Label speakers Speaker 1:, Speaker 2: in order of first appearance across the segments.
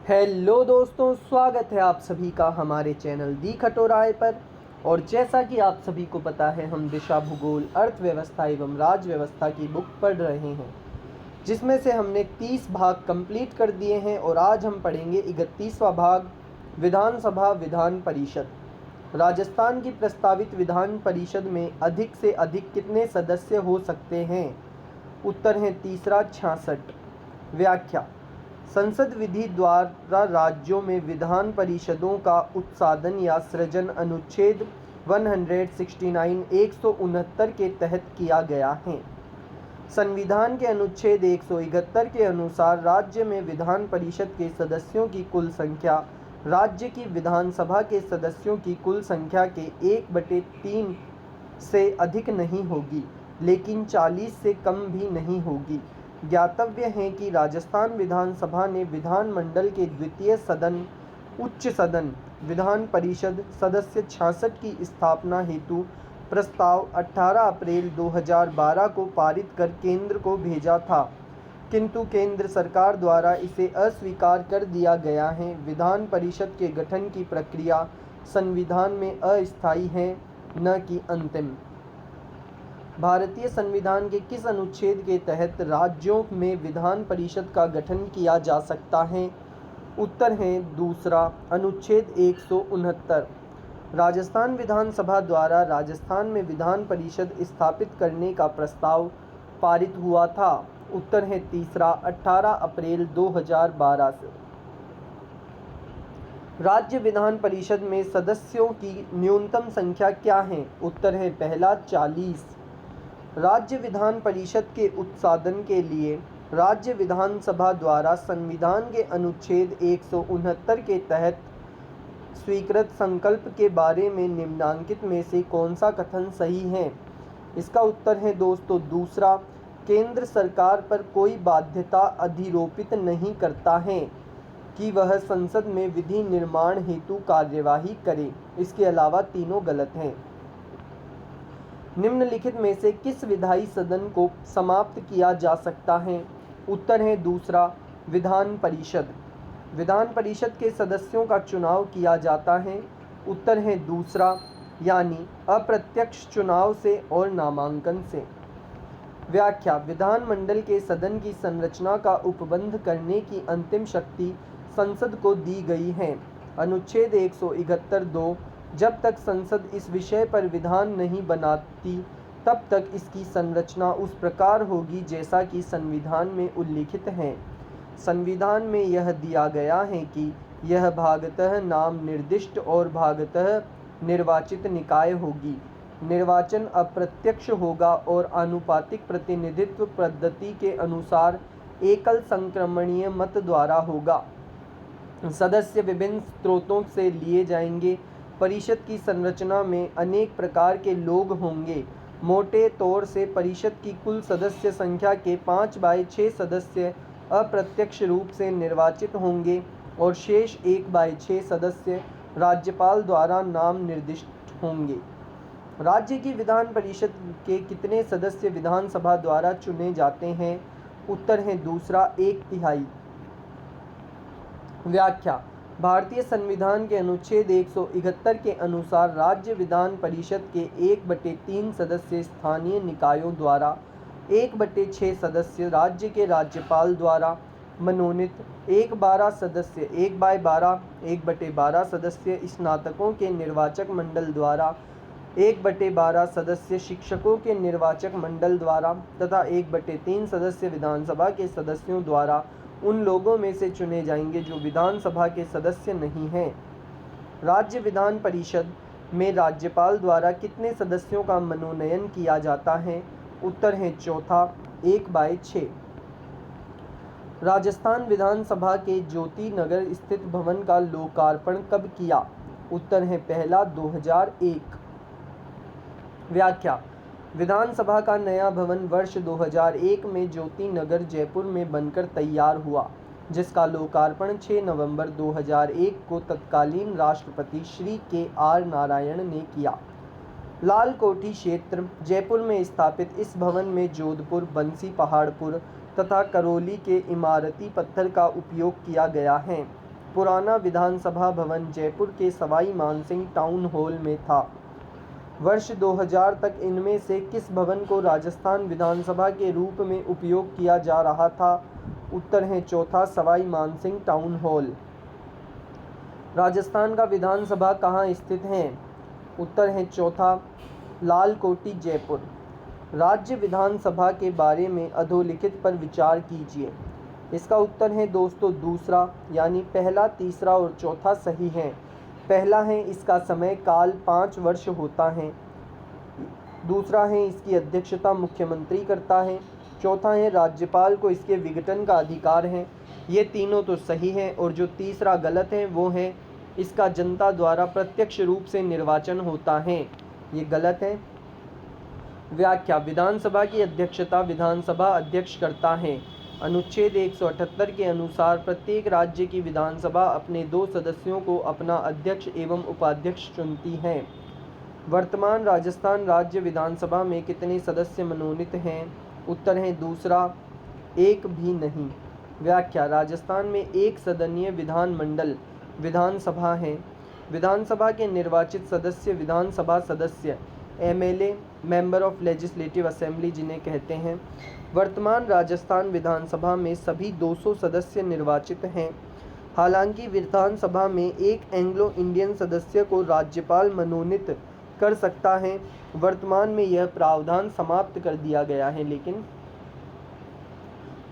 Speaker 1: Hello दोस्तों, स्वागत है आप सभी का हमारे चैनल दी खटोराय पर। और जैसा कि आप सभी को पता है, हम दिशा भूगोल अर्थव्यवस्था एवं राज्य व्यवस्था की बुक पढ़ रहे हैं, जिसमें से हमने 30 भाग कंप्लीट कर दिए हैं और आज हम पढ़ेंगे 31वां भाग, विधानसभा विधान परिषद। राजस्थान की प्रस्तावित विधान परिषद में अधिक से अधिक कितने सदस्य हो सकते हैं? उत्तर है तीसरा 66। व्याख्या: संसद विधि द्वारा राज्यों में विधान परिषदों का उत्साधन या सृजन अनुच्छेद 169 के तहत किया गया है। संविधान के अनुच्छेद 171 के अनुसार राज्य में विधान परिषद के सदस्यों की कुल संख्या राज्य की विधानसभा के सदस्यों की कुल संख्या के 1/3 से अधिक नहीं होगी, लेकिन 40 से कम भी नहीं होगी। ज्ञातव्य है कि राजस्थान विधानसभा ने विधानमंडल के द्वितीय सदन उच्च सदन विधान परिषद सदस्य 66 की स्थापना हेतु प्रस्ताव 18 अप्रैल 2012 को पारित कर केंद्र को भेजा था, किंतु केंद्र सरकार द्वारा इसे अस्वीकार कर दिया गया है। विधान परिषद के गठन की प्रक्रिया संविधान में अस्थायी है, न कि अंतिम। भारतीय संविधान के किस अनुच्छेद के तहत राज्यों में विधान परिषद का गठन किया जा सकता है? उत्तर है दूसरा अनुच्छेद 169। राजस्थान विधानसभा द्वारा राजस्थान में विधान परिषद स्थापित करने का प्रस्ताव पारित हुआ था। उत्तर है तीसरा 18 अप्रैल 2012 से। राज्य विधान परिषद में सदस्यों की न्यूनतम संख्या क्या है? उत्तर है पहला 40। राज्य विधान परिषद के उत्साधन के लिए राज्य विधानसभा द्वारा संविधान के अनुच्छेद 169 के तहत स्वीकृत संकल्प के बारे में निम्नांकित में से कौन सा कथन सही है? इसका उत्तर है दोस्तों दूसरा, केंद्र सरकार पर कोई बाध्यता अधिरोपित नहीं करता है कि वह संसद में विधि निर्माण हेतु कार्यवाही करे। इसके अलावा तीनों गलत हैं। निम्नलिखित में से किस विधायी सदन को समाप्त किया जा सकता है? उत्तर है दूसरा विधान परिषद। विधान परिषद के सदस्यों का चुनाव किया जाता है। उत्तर है दूसरा यानी अप्रत्यक्ष चुनाव से और नामांकन से। व्याख्या: विधानमंडल के सदन की संरचना का उपबंध करने की अंतिम शक्ति संसद को दी गई है। अनुच्छेद 171(2) जब तक संसद इस विषय पर विधान नहीं बनाती, तब तक इसकी संरचना उस प्रकार होगी जैसा कि संविधान में उल्लिखित है। संविधान में यह दिया गया है कि यह भागतः नाम निर्दिष्ट और भागतः निर्वाचित निकाय होगी। निर्वाचन अप्रत्यक्ष होगा और आनुपातिक प्रतिनिधित्व पद्धति के अनुसार एकल संक्रमणीय मत द्वारा होगा। सदस्य विभिन्न स्रोतों से लिए जाएंगे। परिषद की संरचना में अनेक प्रकार के लोग होंगे। मोटे तौर से परिषद की कुल सदस्य संख्या के 5/6 सदस्य अप्रत्यक्ष रूप से निर्वाचित होंगे और शेष 1/6 सदस्य राज्यपाल द्वारा नाम निर्दिष्ट होंगे। राज्य की विधान परिषद के कितने सदस्य विधानसभा द्वारा चुने जाते हैं? उत्तर है दूसरा 1/3। व्याख्या: भारतीय संविधान के अनुच्छेद 171 के अनुसार राज्य विधान परिषद के 1/3 सदस्य स्थानीय निकायों द्वारा, 1/6 सदस्य राज्य के राज्यपाल द्वारा मनोनीत, 1/12 सदस्य 1/12 सदस्य स्नातकों के निर्वाचक मंडल द्वारा, 1/12 सदस्य शिक्षकों के निर्वाचक मंडल द्वारा तथा 1/3 सदस्य विधानसभा के सदस्यों द्वारा उन लोगों में से चुने जाएंगे जो विधानसभा के सदस्य नहीं हैं। राज्य विधान परिषद में राज्यपाल द्वारा कितने सदस्यों का मनोनयन किया जाता है? उत्तर है चौथा 1/6। राजस्थान विधानसभा के ज्योति नगर स्थित भवन का लोकार्पण कब किया? उत्तर है पहला 2001। व्याख्या: विधानसभा का नया भवन वर्ष 2001 में ज्योति नगर जयपुर में बनकर तैयार हुआ, जिसका लोकार्पण 6 नवंबर 2001 को तत्कालीन राष्ट्रपति श्री KR नारायण ने किया। लाल कोठी क्षेत्र जयपुर में स्थापित इस भवन में जोधपुर, बंसी पहाड़पुर तथा करौली के इमारती पत्थर का उपयोग किया गया है। पुराना विधानसभा भवन जयपुर के सवाई मानसिंह टाउन हॉल में था। वर्ष 2000 तक इनमें से किस भवन को राजस्थान विधानसभा के रूप में उपयोग किया जा रहा था? उत्तर है चौथा, सवाई मानसिंह टाउन हॉल। राजस्थान का विधानसभा कहाँ स्थित है? उत्तर है चौथा, लाल कोठी जयपुर। राज्य विधानसभा के बारे में अधोलिखित पर विचार कीजिए। इसका उत्तर है दोस्तों दूसरा, यानी पहला, तीसरा और चौथा सही है। पहला है इसका समय काल 5 वर्ष होता है। दूसरा है इसकी अध्यक्षता मुख्यमंत्री करता है। चौथा है राज्यपाल को इसके विघटन का अधिकार है। ये तीनों तो सही हैं और जो तीसरा गलत है वो है इसका जनता द्वारा प्रत्यक्ष रूप से निर्वाचन होता है। ये गलत है। व्याख्या, विधानसभा की अध्यक्षता विधानसभा अध्यक्ष करता है। अनुच्छेद 178 के अनुसार प्रत्येक राज्य की विधानसभा अपने 2 सदस्यों को अपना अध्यक्ष एवं उपाध्यक्ष चुनती है। वर्तमान राजस्थान राज्य विधानसभा में कितने सदस्य मनोनीत हैं? उत्तर है दूसरा, एक भी नहीं। व्याख्या, राजस्थान में 1 सदनीय विधानमंडल विधानसभा है। विधानसभा के निर्वाचित सदस्य विधानसभा सदस्य, MLA, member of legislative assembly जिन्हें कहते हैं। वर्तमान राजस्थान विधानसभा में सभी 200 सदस्य निर्वाचित हैं। हालांकि विधानसभा में एक एंग्लो इंडियन सदस्य को राज्यपाल मनोनीत कर सकता है। वर्तमान में यह प्रावधान समाप्त कर दिया गया है। लेकिन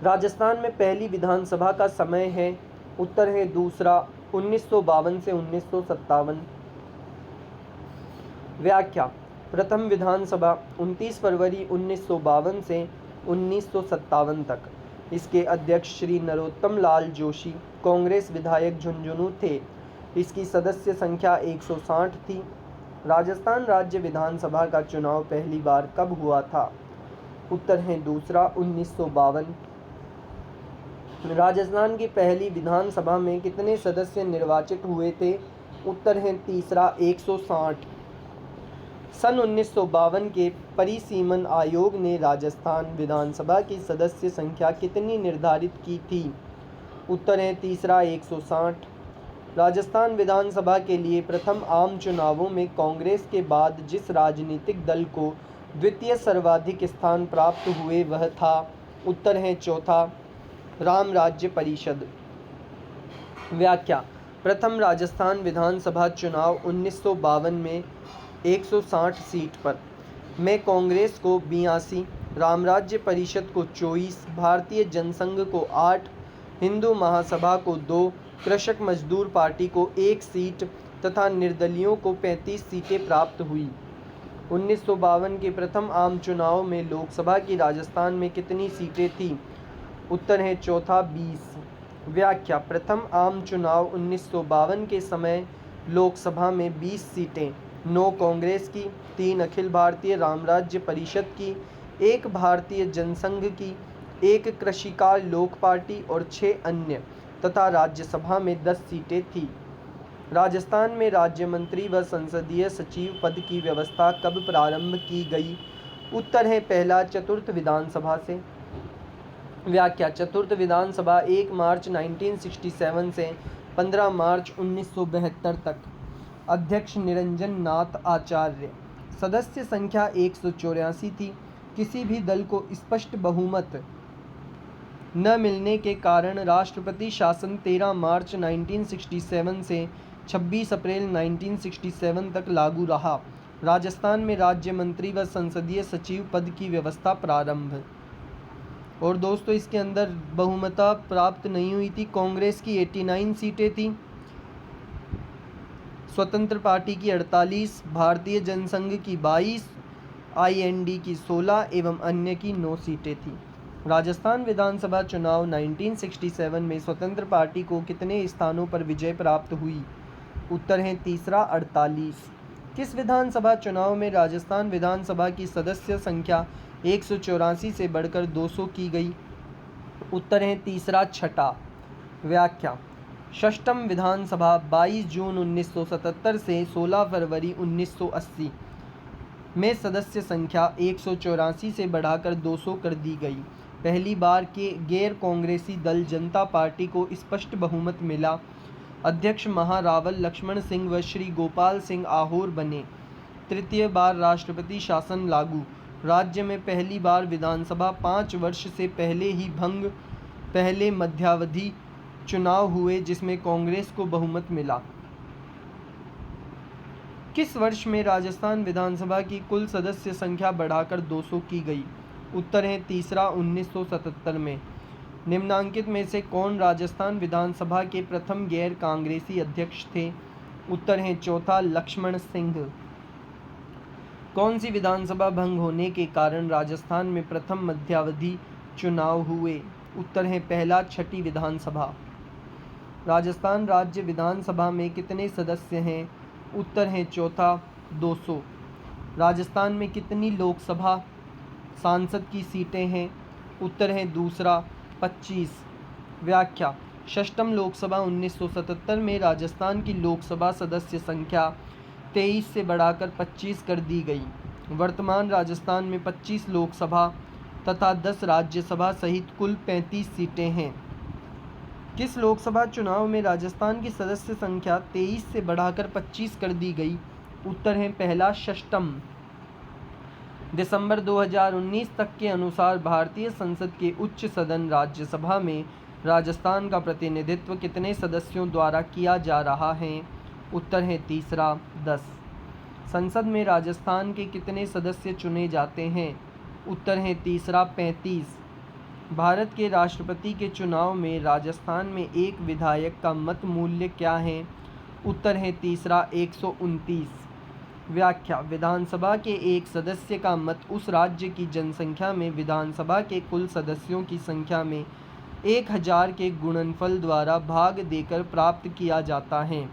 Speaker 1: राजस्थान में पहली विधानसभा का समय है। उत्तर है दूसरा, 1952 से 1957। व्याख्या, प्रथम विधानसभा 29 फरवरी 1952 से 1957 तक। इसके अध्यक्ष श्री नरोत्तम लाल जोशी कांग्रेस विधायक झुंझुनू थे। इसकी सदस्य संख्या 160 थी। राजस्थान राज्य विधानसभा का चुनाव पहली बार कब हुआ था? उत्तर है दूसरा, 1952। राजस्थान की पहली विधानसभा में कितने सदस्य निर्वाचित हुए थे? उत्तर है तीसरा, 160। सन 1952 के परिसीमन आयोग ने राजस्थान विधानसभा की सदस्य संख्या कितनी निर्धारित की थी? उत्तर है तीसरा, 160। राजस्थान विधानसभा के लिए प्रथम आम चुनावों में कांग्रेस के बाद जिस राजनीतिक दल को द्वितीय सर्वाधिक स्थान प्राप्त हुए वह था? उत्तर है चौथा, राम राज्य परिषद। व्याख्या, प्रथम राजस्थान विधानसभा चुनाव 1952 में 160 सीट पर में कांग्रेस को 82, राम राज्य परिषद को 24, भारतीय जनसंघ को 8, हिंदू महासभा को 2, कृषक मजदूर पार्टी को 1 सीट तथा निर्दलियों को 35 सीटें प्राप्त हुई। 1952 के प्रथम आम चुनाव में लोकसभा की राजस्थान में कितनी सीटें थीं? उत्तर है चौथा, 20। व्याख्या, प्रथम आम चुनाव 1952 के समय लोकसभा में 20 सीटें, 9 कांग्रेस की, 3 अखिल भारतीय राम राज्य परिषद की, 1 भारतीय जनसंघ की, 1 कृषिकाल लोक पार्टी और 6 अन्य तथा राज्यसभा में 10 सीटें थीं। राजस्थान में राज्य मंत्री व संसदीय सचिव पद की व्यवस्था कब प्रारंभ की गई? उत्तर है पहला, चतुर्थ विधानसभा से। व्याख्या, चतुर्थ विधानसभा 1 मार्च 1967 से 15 मार्च 1972 तक। अध्यक्ष निरंजन नाथ आचार्य। सदस्य संख्या 184 थी। किसी भी दल को स्पष्ट बहुमत न मिलने के कारण राष्ट्रपति शासन 13 मार्च 1967 से 26 अप्रैल 1967 तक लागू रहा। राजस्थान में राज्य मंत्री व संसदीय सचिव पद की व्यवस्था प्रारंभ। और दोस्तों इसके अंदर बहुमत प्राप्त नहीं हुई थी। कांग्रेस की 89 सीटें थी, स्वतंत्र पार्टी की 48, भारतीय जनसंघ की 22, आईएनडी की 16 एवं अन्य की 9 सीटें थीं। राजस्थान विधानसभा चुनाव 1967 में स्वतंत्र पार्टी को कितने स्थानों पर विजय प्राप्त हुई? उत्तर है तीसरा, 48। किस विधानसभा चुनाव में राजस्थान विधानसभा की सदस्य संख्या 184 से बढ़कर 200 की गई? उत्तर है तीसरा, छठा। व्याख्या, षष्ठम विधानसभा 22 जून 1977 से 16 फरवरी 1980 में सदस्य संख्या 184 से बढ़ाकर 200 कर दी गई। पहली बार के गैर कांग्रेसी दल जनता पार्टी को स्पष्ट बहुमत मिला। अध्यक्ष महारावल लक्ष्मण सिंह व श्री गोपाल सिंह आहोर बने। तृतीय बार राष्ट्रपति शासन लागू। राज्य में पहली बार विधानसभा 5 वर्ष से पहले मध्यावधि चुनाव हुए जिसमें कांग्रेस को बहुमत मिला। किस वर्ष में राजस्थान विधानसभा की कुल सदस्य संख्या बढ़ाकर 200 की गई? उत्तर है तीसरा 1977 में। निम्नांकित में से कौन राजस्थान विधानसभा के प्रथम गैर कांग्रेसी अध्यक्ष थे? उत्तर है चौथा लक्ष्मण सिंह। कौन सी विधानसभा भंग होने के कारण राजस्थान में प्रथम मध्यावधि चुनाव हुए? उत्तर है पहला छठी विधानसभा। राजस्थान राज्य विधानसभा में कितने सदस्य हैं? उत्तर है चौथा 200। राजस्थान में कितनी लोकसभा सांसद की सीटें हैं? उत्तर है दूसरा 25। व्याख्या। षष्ठम लोकसभा 1977 में राजस्थान की लोकसभा सदस्य संख्या 23 से बढ़ाकर 25 कर दी गई। वर्तमान राजस्थान में 25 लोकसभा तथा 10 राज्यसभा सहित कुल 35 सीटें हैं। किस लोकसभा चुनाव में राजस्थान की सदस्य संख्या 23 से बढ़ाकर 25 कर दी गई? उत्तर है पहला षष्ठम। दिसंबर 2019 तक के अनुसार भारतीय संसद के उच्च सदन राज्यसभा में राजस्थान का प्रतिनिधित्व कितने सदस्यों द्वारा किया जा रहा है? उत्तर है तीसरा 10। संसद में राजस्थान के कितने सदस्य चुने जाते हैं? उत्तर है तीसरा 35। भारत के राष्ट्रपति के चुनाव में राजस्थान में एक विधायक का मत मूल्य क्या है? उत्तर है तीसरा 129। व्याख्या। विधानसभा के एक सदस्य का मत उस राज्य की जनसंख्या में विधानसभा के कुल सदस्यों की संख्या में 1000 के गुणनफल द्वारा भाग देकर प्राप्त किया जाता है।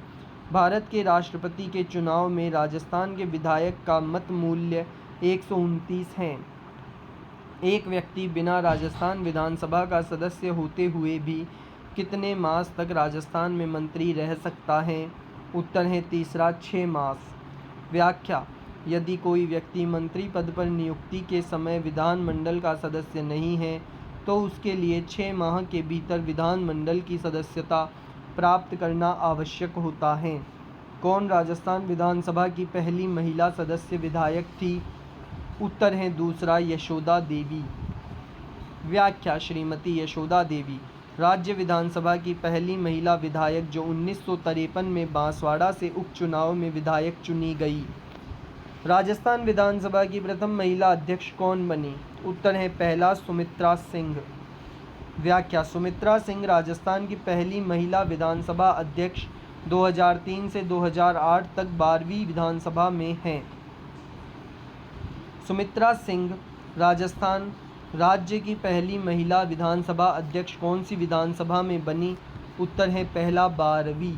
Speaker 1: भारत के राष्ट्रपति के चुनाव में राजस्थान के विधायक का मत मूल्य 129 है। एक व्यक्ति बिना राजस्थान विधानसभा का सदस्य होते हुए भी कितने मास तक राजस्थान में मंत्री रह सकता है? उत्तर है तीसरा 6 मास। व्याख्या। यदि कोई व्यक्ति मंत्री पद पर नियुक्ति के समय विधानमंडल का सदस्य नहीं है तो उसके लिए 6 माह के भीतर विधानमंडल की सदस्यता प्राप्त करना आवश्यक होता है। कौन राजस्थान विधानसभा की पहली महिला सदस्य विधायक थी? उत्तर है दूसरा यशोदा देवी। व्याख्या। श्रीमती यशोदा देवी राज्य विधानसभा की पहली महिला विधायक जो 1953 में बांसवाड़ा से उपचुनाव में विधायक चुनी गई। राजस्थान विधानसभा की प्रथम महिला अध्यक्ष कौन बनी? उत्तर है पहला सुमित्रा सिंह। व्याख्या। सुमित्रा सिंह राजस्थान की पहली महिला विधानसभा अध्यक्ष 2003 से 2008 तक 12वीं विधानसभा में हैं। सुमित्रा सिंह राजस्थान राज्य की पहली महिला विधानसभा अध्यक्ष कौन सी विधानसभा में बनी? उत्तर है पहला 12वीं।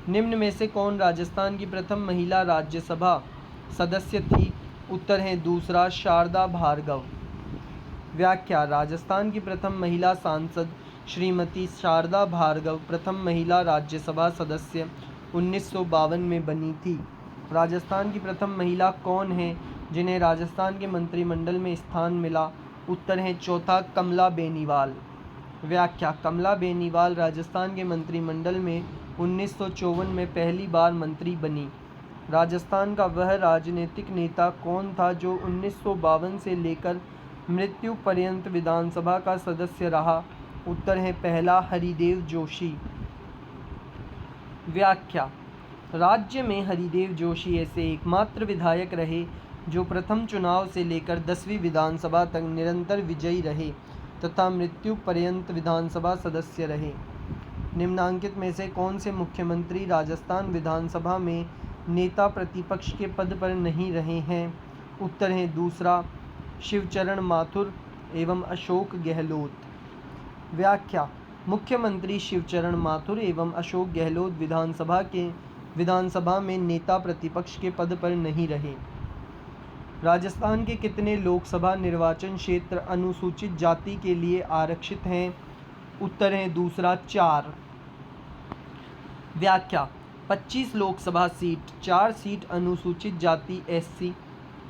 Speaker 1: निम्न में से कौन राजस्थान की प्रथम महिला राज्यसभा सदस्य थी? उत्तर है दूसरा शारदा भार्गव। व्याख्या। राजस्थान की प्रथम महिला सांसद श्रीमती शारदा भार्गव प्रथम महिला राज्यसभा सदस्य 1952 में बनी थी। राजस्थान की प्रथम महिला कौन है जिन्हें राजस्थान के मंत्रिमंडल में स्थान मिला? उत्तर है चौथा कमला बेनीवाल। व्याख्या। कमला बेनीवाल राजस्थान के मंत्रिमंडल में 1954 में पहली बार मंत्री बनी। राजस्थान का वह राजनीतिक नेता कौन था जो 1952 से लेकर मृत्यु पर्यंत विधानसभा का सदस्य रहा? उत्तर है पहला हरिदेव जोशी। व्याख्या। राज्य में हरिदेव जोशी ऐसे एकमात्र विधायक रहे जो प्रथम चुनाव से लेकर 10वीं विधानसभा तक निरंतर विजयी रहे तथा मृत्यु पर्यंत विधानसभा सदस्य रहे। निम्नांकित में से कौन से मुख्यमंत्री राजस्थान विधानसभा में नेता प्रतिपक्ष के पद पर नहीं रहे हैं? उत्तर है दूसरा शिवचरण माथुर एवं अशोक गहलोत। व्याख्या। मुख्यमंत्री शिवचरण माथुर एवं अशोक गहलोत विधानसभा में नेता प्रतिपक्ष के पद पर नहीं रहे। राजस्थान के कितने लोकसभा निर्वाचन क्षेत्र अनुसूचित जाति के लिए आरक्षित हैं? उत्तर है दूसरा 4। व्याख्या। 25 लोकसभा सीट, 4 सीट अनुसूचित जाति SC,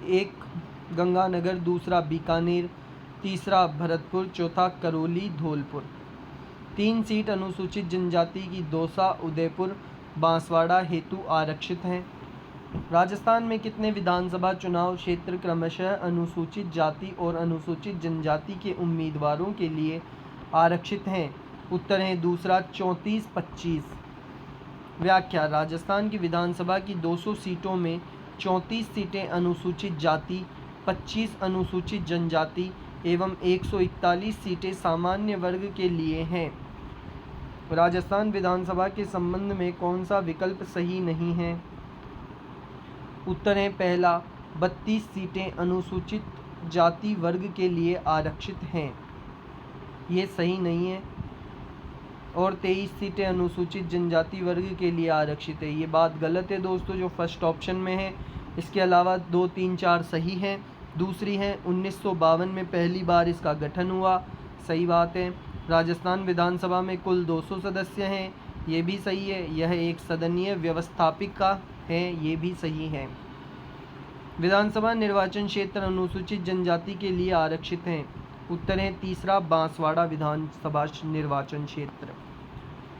Speaker 1: एक गंगानगर, दूसरा बीकानेर, तीसरा भरतपुर, चौथा करौली धौलपुर। 3 सीट अनुसूचित जनजाति की दौसा, उदयपुर, बांसवाड़ा हेतु आरक्षित हैं। राजस्थान में कितने विधानसभा चुनाव क्षेत्र क्रमशः अनुसूचित जाति और अनुसूचित जनजाति के उम्मीदवारों के लिए आरक्षित हैं? उत्तर है दूसरा 34-25। व्याख्या: राजस्थान की विधानसभा की 200 सीटों में 34 सीटें अनुसूचित जाति, 25 अनुसूचित जनजाति एवं 141 सीटें सामान्य वर्ग के लिए हैं। राजस्थान विधानसभा के संबंध में कौन सा विकल्प सही नहीं है? उत्तर है पहला, 32 सीटें अनुसूचित जाति वर्ग के लिए आरक्षित हैं, ये सही नहीं है। और 23 सीटें अनुसूचित जनजाति वर्ग के लिए आरक्षित है, ये बात गलत है दोस्तों, जो फर्स्ट ऑप्शन में है। इसके अलावा 2, 3, 4 सही हैं। दूसरी है 1952 में पहली बार इसका गठन हुआ, सही बात है। राजस्थान विधानसभा में कुल 200 सदस्य हैं, ये भी सही है। यह एक सदनीय व्यवस्थापिका है, ये भी सही है। विधानसभा निर्वाचन क्षेत्र अनुसूचित जनजाति के लिए आरक्षित हैं। उत्तर है तीसरा, बांसवाड़ा विधानसभा निर्वाचन क्षेत्र।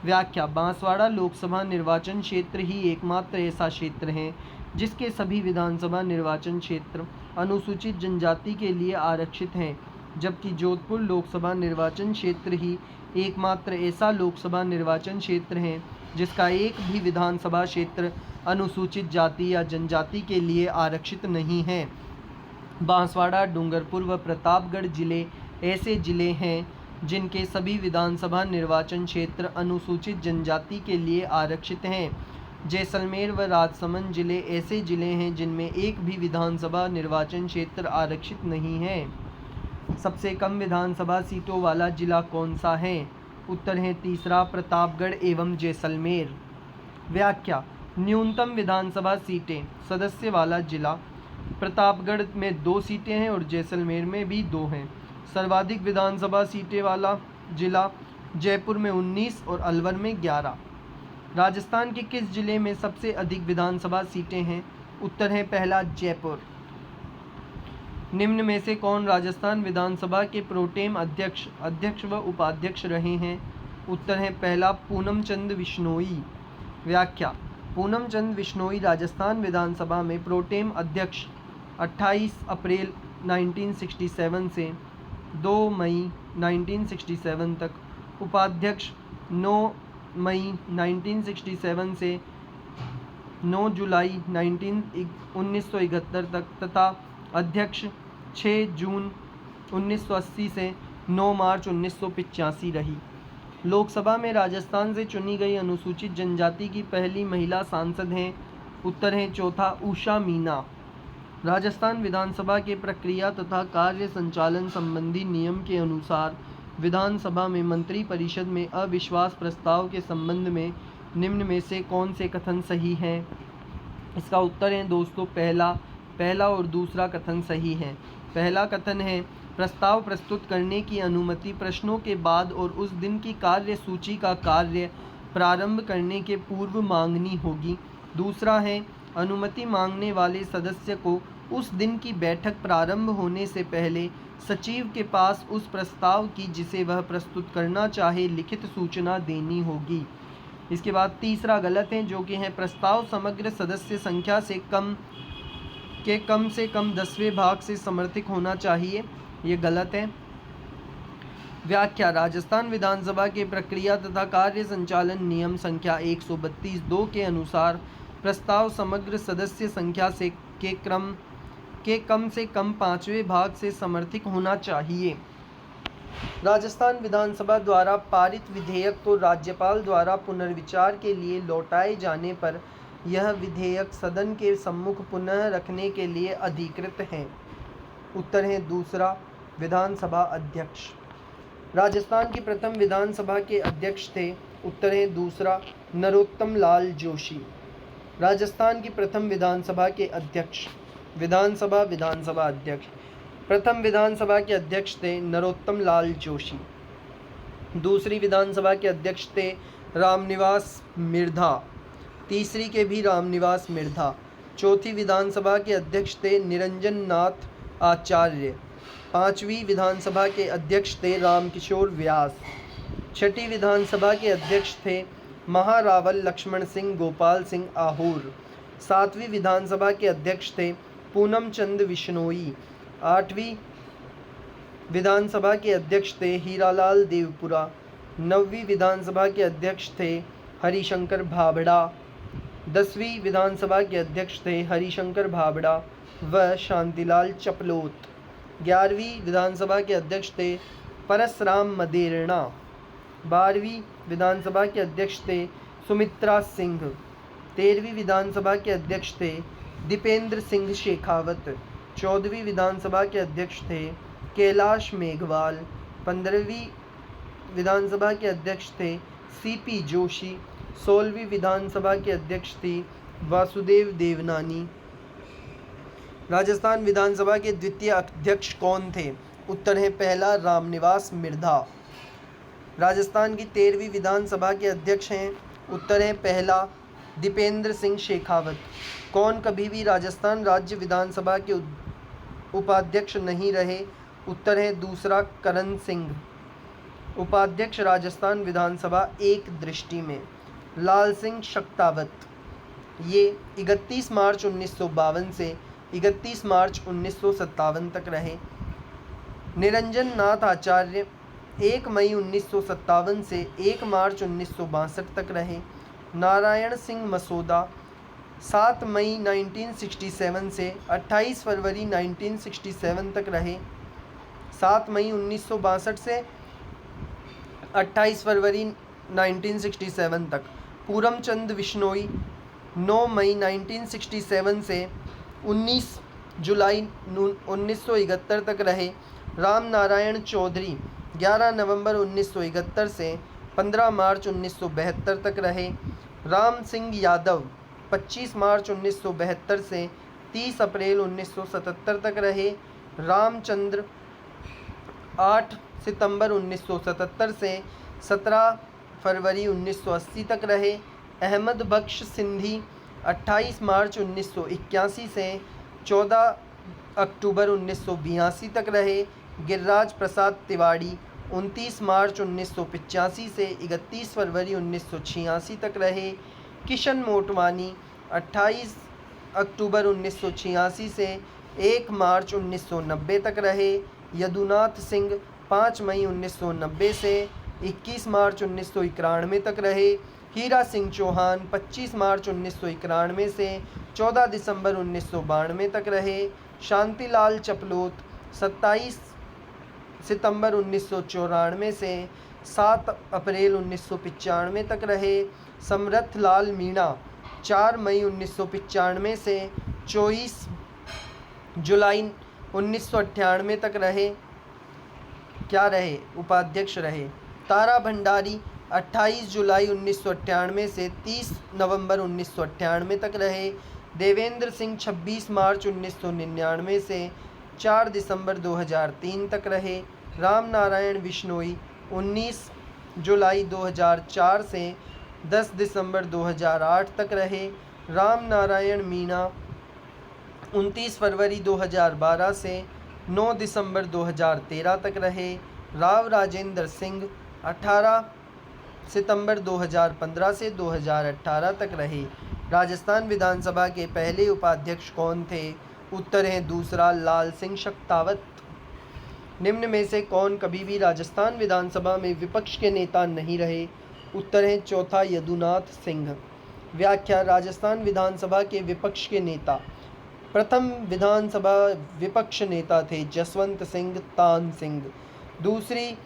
Speaker 1: व्याख्या: बांसवाड़ा लोकसभा निर्वाचन क्षेत्र ही एकमात्र ऐसा क्षेत्र है जिसके सभी विधानसभा निर्वाचन क्षेत्र अनुसूचित जनजाति के लिए आरक्षित हैं, जबकि जोधपुर लोकसभा निर्वाचन क्षेत्र ही एकमात्र ऐसा लोकसभा निर्वाचन क्षेत्र है जिसका एक भी विधानसभा क्षेत्र अनुसूचित जाति या जनजाति के लिए आरक्षित नहीं है। बांसवाड़ा, डूंगरपुर व प्रतापगढ़ जिले ऐसे जिले हैं जिनके सभी विधानसभा निर्वाचन क्षेत्र अनुसूचित जनजाति के लिए आरक्षित हैं। जैसलमेर व राजसमंद जिले ऐसे जिले हैं जिनमें एक भी विधानसभा निर्वाचन क्षेत्र आरक्षित नहीं है। सबसे कम विधानसभा सीटों वाला जिला कौन सा है? उत्तर है तीसरा, प्रतापगढ़ एवं जैसलमेर। व्याख्या: न्यूनतम विधानसभा सीटें सदस्य वाला जिला प्रतापगढ़ में 2 सीटें हैं और जैसलमेर में भी 2 हैं। सर्वाधिक विधानसभा सीटें वाला जिला जयपुर में 19 और अलवर में 11। राजस्थान के किस जिले में सबसे अधिक विधानसभा सीटें हैं? उत्तर है पहला, जयपुर। निम्न में से कौन राजस्थान विधानसभा के प्रोटेम अध्यक्ष व उपाध्यक्ष रहे हैं? उत्तर है पहला, पूनम चंद बिश्नोई। व्याख्या: पूनम चंद बिश्नोई राजस्थान विधानसभा में प्रोटेम अध्यक्ष 28 अप्रैल 1967 से 2 मई 1967 तक, उपाध्यक्ष 9 मई 1967 से 9 जुलाई 1971 तक तथा अध्यक्ष 6 जून 1980 से 9 मार्च 1985 रही। लोकसभा में राजस्थान से चुनी गई अनुसूचित जनजाति की पहली महिला सांसद हैं। उत्तर है चौथा, उषा मीना। राजस्थान विधानसभा के प्रक्रिया तथा कार्य संचालन संबंधी नियम के अनुसार विधानसभा में मंत्रिपरिषद में अविश्वास प्रस्ताव के संबंध में निम्न में से कौन से कथन सही हैं? इसका उत्तर है दोस्तों पहला और दूसरा कथन सही है। पहला कथन है, प्रस्ताव प्रस्तुत करने की अनुमति प्रश्नों के बाद और उस दिन की कार्यसूची का कार्य प्रारंभ करने के पूर्व मांगनी होगी। दूसरा है, अनुमति मांगने वाले सदस्य को उस दिन की बैठक प्रारंभ होने से पहले सचिव के पास उस प्रस्ताव की जिसे वह प्रस्तुत करना चाहे लिखित सूचना देनी होगी। इसके बाद तीसरा गलत है, जो कि है प्रस्ताव समग्र सदस्य संख्या से कम से कम 10वें भाग से समर्थित होना चाहिए, ये गलत है। व्याख्या: राजस्थान विधानसभा के प्रक्रिया तथा कार्य संचालन नियम संख्या 132(2) के अनुसार प्रस्ताव समग्र सदस्य संख्या से कम से कम 5वें भाग से समर्थित होना चाहिए। राजस्थान विधानसभा द्वारा पारित विधेयक को राज्यपाल द्वारा पुनर्विचार के लिए लौटाए जाने पर यह विधेयक सदन के सम्मुख पुनः रखने के लिए अधिकृत है। उत्तर है दूसरा, विधानसभा अध्यक्ष। राजस्थान की प्रथम विधानसभा के अध्यक्ष थे। उत्तर है दूसरा, नरोत्तम लाल जोशी। राजस्थान की प्रथम विधानसभा के अध्यक्ष विधानसभा अध्यक्ष प्रथम विधानसभा के अध्यक्ष थे नरोत्तम लाल जोशी। दूसरी विधानसभा के अध्यक्ष थे रामनिवास मिर्धा। तीसरी के भी रामनिवास मिर्धा। चौथी विधानसभा के अध्यक्ष थे निरंजन नाथ आचार्य। पांचवी विधानसभा के अध्यक्ष थे रामकिशोर व्यास। छठी विधानसभा के अध्यक्ष थे महारावल लक्ष्मण सिंह गोपाल सिंह आहोर। सातवीं विधानसभा के अध्यक्ष थे पूनम चंद बिश्नोई। आठवीं विधानसभा के अध्यक्ष थे हीरालाल देवपुरा। नौवीं विधानसभा के अध्यक्ष थे हरिशंकर भाभड़ा। 10वीं विधानसभा के अध्यक्ष थे हरिशंकर भाभड़ा व शांतिलाल चपलोत। 11वीं विधानसभा के अध्यक्ष थे परसराम मदेरणा। 12वीं विधानसभा के अध्यक्ष थे सुमित्रा सिंह। 13वीं विधानसभा के अध्यक्ष थे दीपेंद्र सिंह शेखावत। 14वीं विधानसभा के अध्यक्ष थे कैलाश मेघवाल। 15वीं विधानसभा के अध्यक्ष थे सीपी जोशी। 16वीं विधानसभा के अध्यक्ष थी वासुदेव देवनानी। राजस्थान विधानसभा के द्वितीय अध्यक्ष कौन थे? उत्तर है पहला रामनिवास मिर्धा। राजस्थान की 13वीं विधानसभा के अध्यक्ष हैं, उत्तर है पहला दीपेंद्र सिंह शेखावत। कौन कभी भी राजस्थान राज्य विधानसभा के उपाध्यक्ष नहीं रहे? उत्तर है दूसरा करण सिंह। उपाध्यक्ष राजस्थान विधानसभा एक दृष्टि में लाल सिंह शक्तावत। ये 31 मार्च 1952 से 31 मार्च 1957 तक रहे। निरंजन नाथ आचार्य 1 मई 1957 से 1 मार्च 1962 तक रहे। नारायण सिंह मसोदा 7 मई 1967 से 28 फरवरी 1967 तक रहे। 7 मई 1962 से 28 फरवरी 1967 तक। पूरमचंद बिश्नोई 9 मई 1967 से 19 जुलाई 1971 तक रहे। राम नारायण चौधरी 11 नवंबर 1971 से 15 मार्च 1972 तक रहे। राम सिंह यादव 25 मार्च 1972 से 30 अप्रैल 1977 तक रहे। रामचंद्र 8 सितंबर 1977 से 17 फरवरी 1980 तक रहे। अहमद बख्श सिंधी 28 मार्च 1981 से 14 अक्टूबर 1982 तक रहे। गिरिराज प्रसाद तिवारी 29 मार्च 1985 से 31 फरवरी 1986 तक रहे। किशन मोटवानी 28 अक्टूबर 1986 से 1 मार्च 1990 तक रहे। यदुनाथ सिंह 5 मई 1990 से 21 मार्च 1991 तक रहे। हीरा सिंह चौहान 25 मार्च 1991 से 14 दिसंबर 1992 तक रहे। शांतिलाल चपलोत 27 सितंबर 1994 से 7 अप्रैल 1995 तक रहे। समरथ लाल मीणा 4 मई 1995 से 24 जुलाई 1998 तक रहे। क्या रहे? उपाध्यक्ष रहे। तारा भंडारी 28 जुलाई 1998 से 30 नवंबर 1998 तक रहे। देवेंद्र सिंह 26 मार्च 1999 से 4 दिसंबर 2003 तक रहे। राम नारायण बिश्नोई 19 जुलाई 2004 से 10 दिसंबर 2008 तक रहे। राम नारायण मीणा 29 फरवरी 2012 से 9 दिसंबर 2013 तक रहे। राव राजेंद्र सिंह 18 सितंबर 2015 से 2018 तक रहे। राजस्थान विधानसभा के पहले उपाध्यक्ष कौन थे? उत्तर है दूसरा लाल सिंह शक्तावत। निम्न में से कौन कभी भी राजस्थान विधानसभा में विपक्ष के नेता नहीं रहे? उत्तर है चौथा यदुनाथ सिंह। व्याख्या: राजस्थान विधानसभा के विपक्ष के नेता। प्रथम विधानसभा विपक्ष नेता थे जसवंत सिंह तान सिंह। दूसरी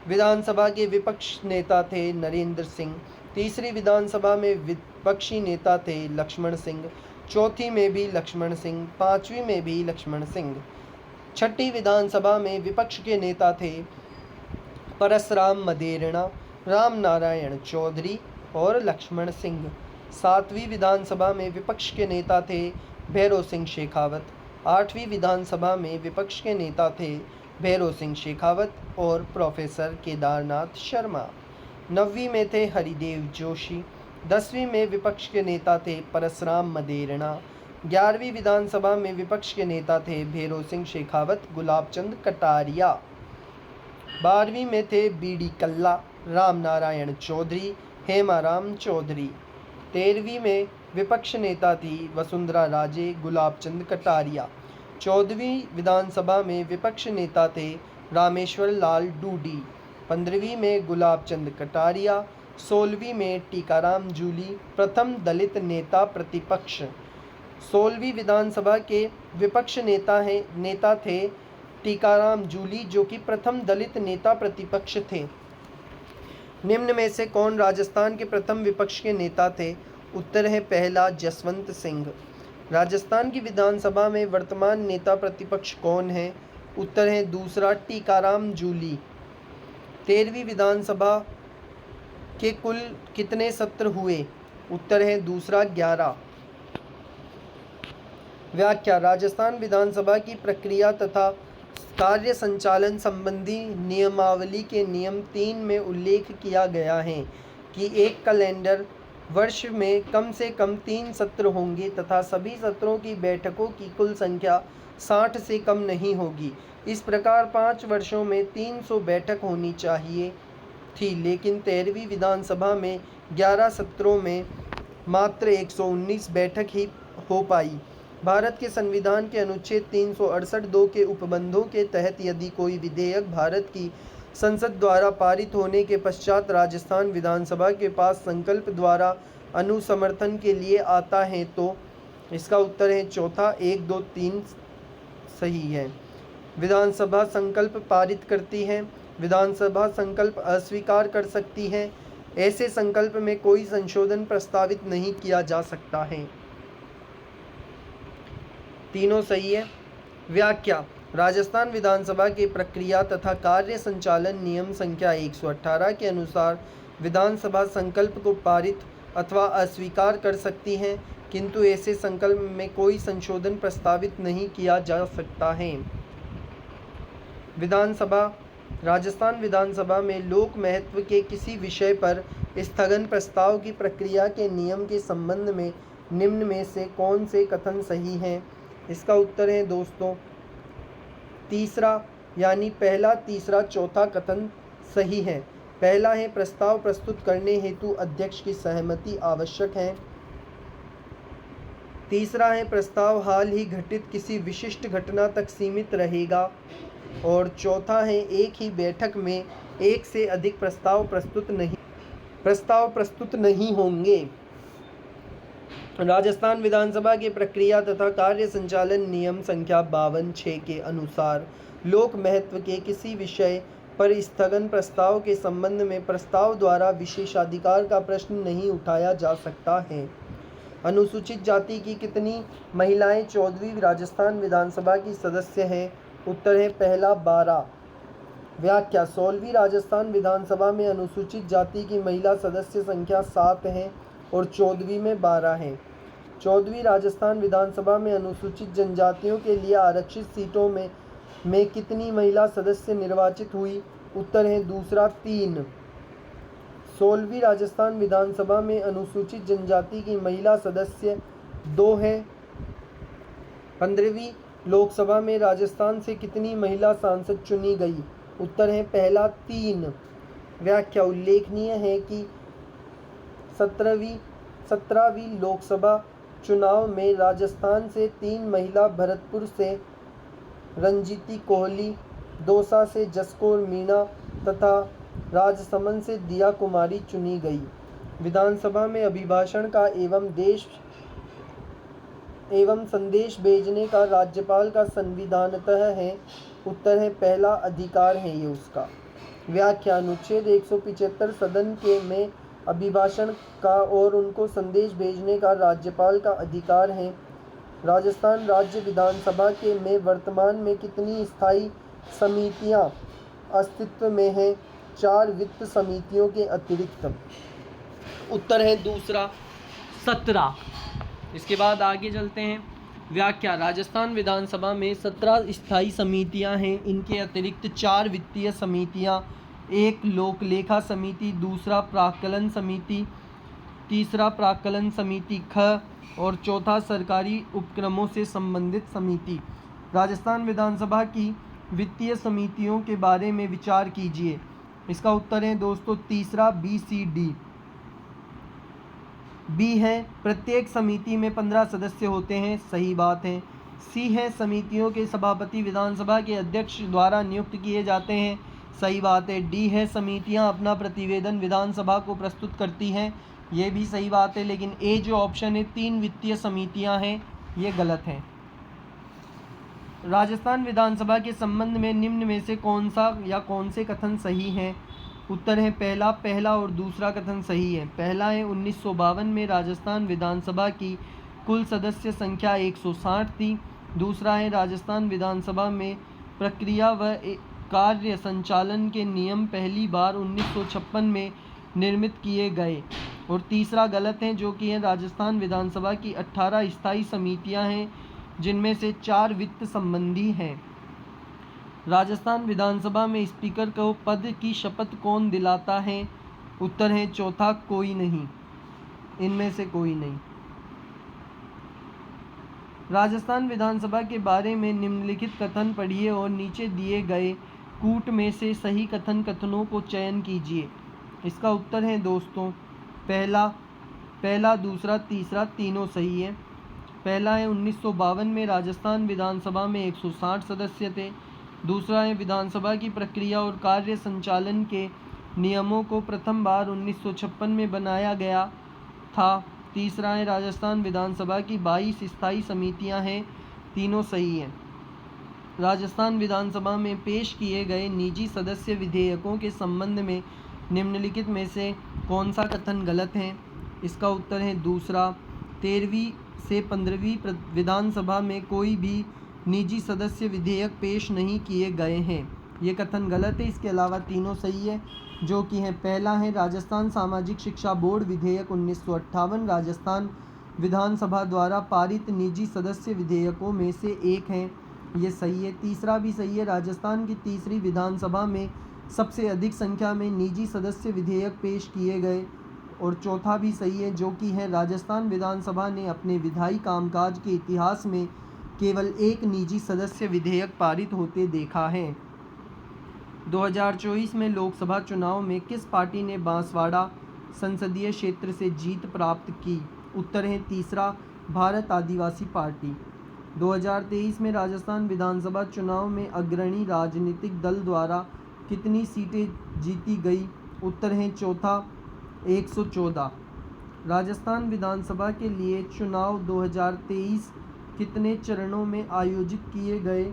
Speaker 1: विधानसभा के विपक्ष नेता थे नरेंद्र सिंह। तीसरी विधानसभा में विपक्षी नेता थे लक्ष्मण सिंह। चौथी में भी लक्ष्मण सिंह। पांचवी में भी लक्ष्मण सिंह। छठी विधानसभा में विपक्ष के नेता थे परसराम मदेरणा, राम नारायण चौधरी और लक्ष्मण सिंह। सातवीं विधानसभा में विपक्ष के नेता थे भैरव सिंह शेखावत। आठवीं विधानसभा में विपक्ष के नेता थे भैरव सिंह शेखावत और प्रोफेसर केदारनाथ शर्मा। 9वीं में थे हरिदेव जोशी। 10वीं में विपक्ष के नेता थे परसराम मदेरणा। 11वीं विधानसभा में विपक्ष के नेता थे भैरव सिंह शेखावत, गुलाबचंद कटारिया। 12वीं में थे बीडी कल्ला। राम नारायण चौधरी, हेमाराम चौधरी। 13वीं में विपक्ष नेता थी वसुंधरा राजे, गुलाब चंद कटारिया। 14वीं विधानसभा में विपक्ष नेता थे रामेश्वर लाल डूडी। 15वीं में गुलाब चंद कटारिया। 16वीं में टीकाराम जूली, प्रथम दलित नेता प्रतिपक्ष। 16वीं विधानसभा के विपक्ष नेता थे टीकाराम जूली, जो कि प्रथम दलित नेता प्रतिपक्ष थे। निम्न में से कौन राजस्थान के प्रथम विपक्ष के नेता थे? उत्तर है पहला, जसवंत सिंह। राजस्थान की विधानसभा में वर्तमान नेता प्रतिपक्ष कौन है? उत्तर है दूसरा, टीकाराम जूली। 13वीं विधानसभा के कुल कितने सत्र हुए? उत्तर है दूसरा, 11। व्याख्या: राजस्थान विधानसभा की प्रक्रिया तथा कार्य संचालन संबंधी नियमावली के नियम 3 में उल्लेख किया गया है कि एक कैलेंडर वर्ष में कम से कम 3 सत्र होंगे तथा सभी सत्रों की बैठकों की कुल संख्या 60 से कम नहीं होगी। इस प्रकार 5 वर्षों में 300 बैठक होनी चाहिए थी, लेकिन 13वीं विधानसभा में 11 सत्रों में मात्र 119 बैठक ही हो पाई। भारत के संविधान के अनुच्छेद 368(2) के उपबंधों के तहत यदि कोई विधेयक भारत की संसद द्वारा पारित होने के पश्चात राजस्थान विधानसभा के पास संकल्प द्वारा अनुसमर्थन के लिए आता है तो इसका उत्तर है चौथा, 1, 2, 3 सही है। विधानसभा संकल्प पारित करती है। विधानसभा संकल्प अस्वीकार कर सकती है। ऐसे संकल्प में कोई संशोधन प्रस्तावित नहीं किया जा सकता है। तीनों सही है। व्याख्या: राजस्थान विधानसभा के प्रक्रिया तथा कार्य संचालन नियम संख्या 118 के अनुसार विधानसभा संकल्प को पारित अथवा अस्वीकार कर सकती है, किंतु ऐसे संकल्प में कोई संशोधन प्रस्तावित नहीं किया जा सकता है। राजस्थान विधानसभा में लोक महत्व के किसी विषय पर स्थगन प्रस्ताव की प्रक्रिया के नियम के संबंध में निम्न में से कौन से कथन सही हैं? इसका उत्तर है दोस्तों तीसरा, यानी पहला, तीसरा, चौथा कथन सही है। पहला है प्रस्ताव प्रस्तुत करने हेतु अध्यक्ष की सहमति आवश्यक है। तीसरा है प्रस्ताव हाल ही घटित किसी विशिष्ट घटना तक सीमित रहेगा। और चौथा है एक ही बैठक में एक से अधिक प्रस्ताव प्रस्तुत नहीं होंगे। राजस्थान विधानसभा के प्रक्रिया तथा कार्य संचालन नियम संख्या 52(6) के अनुसार लोक महत्व के किसी विषय पर स्थगन प्रस्ताव के संबंध में प्रस्ताव द्वारा विशेषाधिकार का प्रश्न नहीं उठाया जा सकता है। अनुसूचित जाति की कितनी महिलाएं 14वीं राजस्थान विधानसभा की सदस्य हैं? उत्तर है पहला, 12। व्याख्या: 16वीं राजस्थान विधानसभा में अनुसूचित जाति की महिला सदस्य संख्या 7 है और 14वीं में 12 है। 14वीं राजस्थान विधानसभा में अनुसूचित जनजातियों के लिए आरक्षित सीटों में कितनी महिला सदस्य निर्वाचित हुई? उत्तर है दूसरा, 3। 16वीं राजस्थान विधानसभा में अनुसूचित जनजाति की महिला सदस्य 2 है। 15वीं लोकसभा में राजस्थान से कितनी महिला सांसद चुनी गई? उत्तर है पहला, 3। व्याख्या: उल्लेखनीय है कि 17वीं लोकसभा चुनाव में राजस्थान से 3 महिला, भरतपुर से रंजीती कोहली, दौसा से जसकौर मीणा तथा राजसमंद से दिया कुमारी चुनी गई। विधानसभा में अभिभाषण का एवं संदेश भेजने का राज्यपाल का संविधानतः है। उत्तर है पहला, अधिकार है ये उसका। व्याख्या: अनुच्छेद 175 सदन में अभिभाषण का और उनको संदेश भेजने का राज्यपाल का अधिकार है। राजस्थान राज्य विधानसभा में वर्तमान में कितनी स्थायी समितियां अस्तित्व में हैं? 4 वित्त समितियों के अतिरिक्त। उत्तर है दूसरा, 17। इसके बाद आगे चलते हैं। व्याख्या: राजस्थान विधानसभा में 17 स्थायी समितियां हैं। इनके अतिरिक्त 4 वित्तीय समितियां, 1 लोक लेखा समिति, दूसरा प्राक्कलन समिति, तीसरा प्राक्कलन समिति ख और चौथा सरकारी उपक्रमों से संबंधित समिति। राजस्थान विधानसभा की वित्तीय समितियों के बारे में विचार कीजिए। इसका उत्तर है दोस्तों तीसरा बी सी डी। बी है प्रत्येक समिति में 15 सदस्य होते हैं, सही बात है। सी है समितियों के सभापति विधानसभा के अध्यक्ष द्वारा नियुक्त किए जाते हैं, सही बात है। डी है समितियां अपना प्रतिवेदन विधानसभा को प्रस्तुत करती हैं, ये भी सही बात है। लेकिन ए जो ऑप्शन है 3 वित्तीय समितियां हैं, ये गलत है। राजस्थान विधानसभा के संबंध में निम्न में से कौन सा या कौन से कथन सही हैं? उत्तर है पहला और दूसरा कथन सही है। पहला है 1952 में राजस्थान विधानसभा की कुल सदस्य संख्या 160 थी। दूसरा है राजस्थान विधानसभा में प्रक्रिया व कार्य संचालन के नियम पहली बार 1956 में निर्मित किए गए। और तीसरा गलत है, जो कि है राजस्थान विधानसभा की 18 स्थायी समितियां हैं, जिनमें से 4 वित्त संबंधी हैं। राजस्थान विधानसभा में स्पीकर को पद की शपथ कौन दिलाता है? उत्तर है चौथा कोई नहीं, इनमें से कोई नहीं। राजस्थान विधानसभा के बारे में निम्नलिखित कथन पढ़िए और नीचे दिए गए कूट में से सही कथनों को चयन कीजिए। इसका उत्तर है दोस्तों पहला, दूसरा, तीसरा तीनों सही है। पहला है 1952 में राजस्थान विधानसभा में 160 सदस्य थे। दूसरा है विधानसभा की प्रक्रिया और कार्य संचालन के नियमों को प्रथम बार 1956 में बनाया गया था। तीसरा है राजस्थान विधानसभा की 22 स्थायी समितियां हैं, तीनों सही हैं। राजस्थान विधानसभा में पेश किए गए निजी सदस्य विधेयकों के संबंध में निम्नलिखित में से कौन सा कथन गलत है? इसका उत्तर है दूसरा, 13वीं से 15वीं विधानसभा में कोई भी निजी सदस्य विधेयक पेश नहीं किए गए हैं, ये कथन गलत है। इसके अलावा तीनों सही है, जो कि है पहला है राजस्थान सामाजिक शिक्षा बोर्ड विधेयक 1958 राजस्थान विधानसभा द्वारा पारित निजी सदस्य विधेयकों में से एक है, ये सही है। तीसरा भी सही है, राजस्थान की तीसरी विधानसभा में सबसे अधिक संख्या में निजी सदस्य विधेयक पेश किए गए। और चौथा भी सही है, जो कि है राजस्थान विधानसभा ने अपने विधायी कामकाज के इतिहास में केवल एक निजी सदस्य विधेयक पारित होते देखा है। 2024 में लोकसभा चुनाव में किस पार्टी ने बांसवाड़ा संसदीय क्षेत्र से जीत प्राप्त की? उत्तर है तीसरा, भारत आदिवासी पार्टी। 2023 में राजस्थान विधानसभा चुनाव में अग्रणी राजनीतिक दल द्वारा कितनी सीटें जीती गई? उत्तर है चौथा, 114। राजस्थान विधानसभा के लिए चुनाव 2023 कितने चरणों में आयोजित किए गए?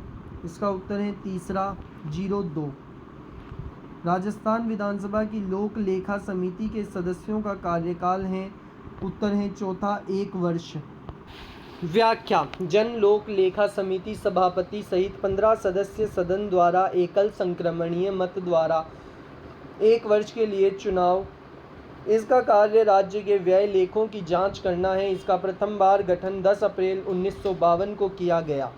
Speaker 1: इसका उत्तर है तीसरा, 02। राजस्थान विधानसभा की लोक लेखा समिति के सदस्यों का कार्यकाल है? उत्तर है चौथा, 1 वर्ष। व्याख्या: जन लोक लेखा समिति सभापति सहित 15 सदस्य सदन द्वारा एकल संक्रमणीय मत द्वारा 1 वर्ष के लिए चुनाव। इसका कार्य राज्य के व्यय लेखों की जांच करना है। इसका प्रथम बार गठन 10 अप्रैल 1952 को किया गया।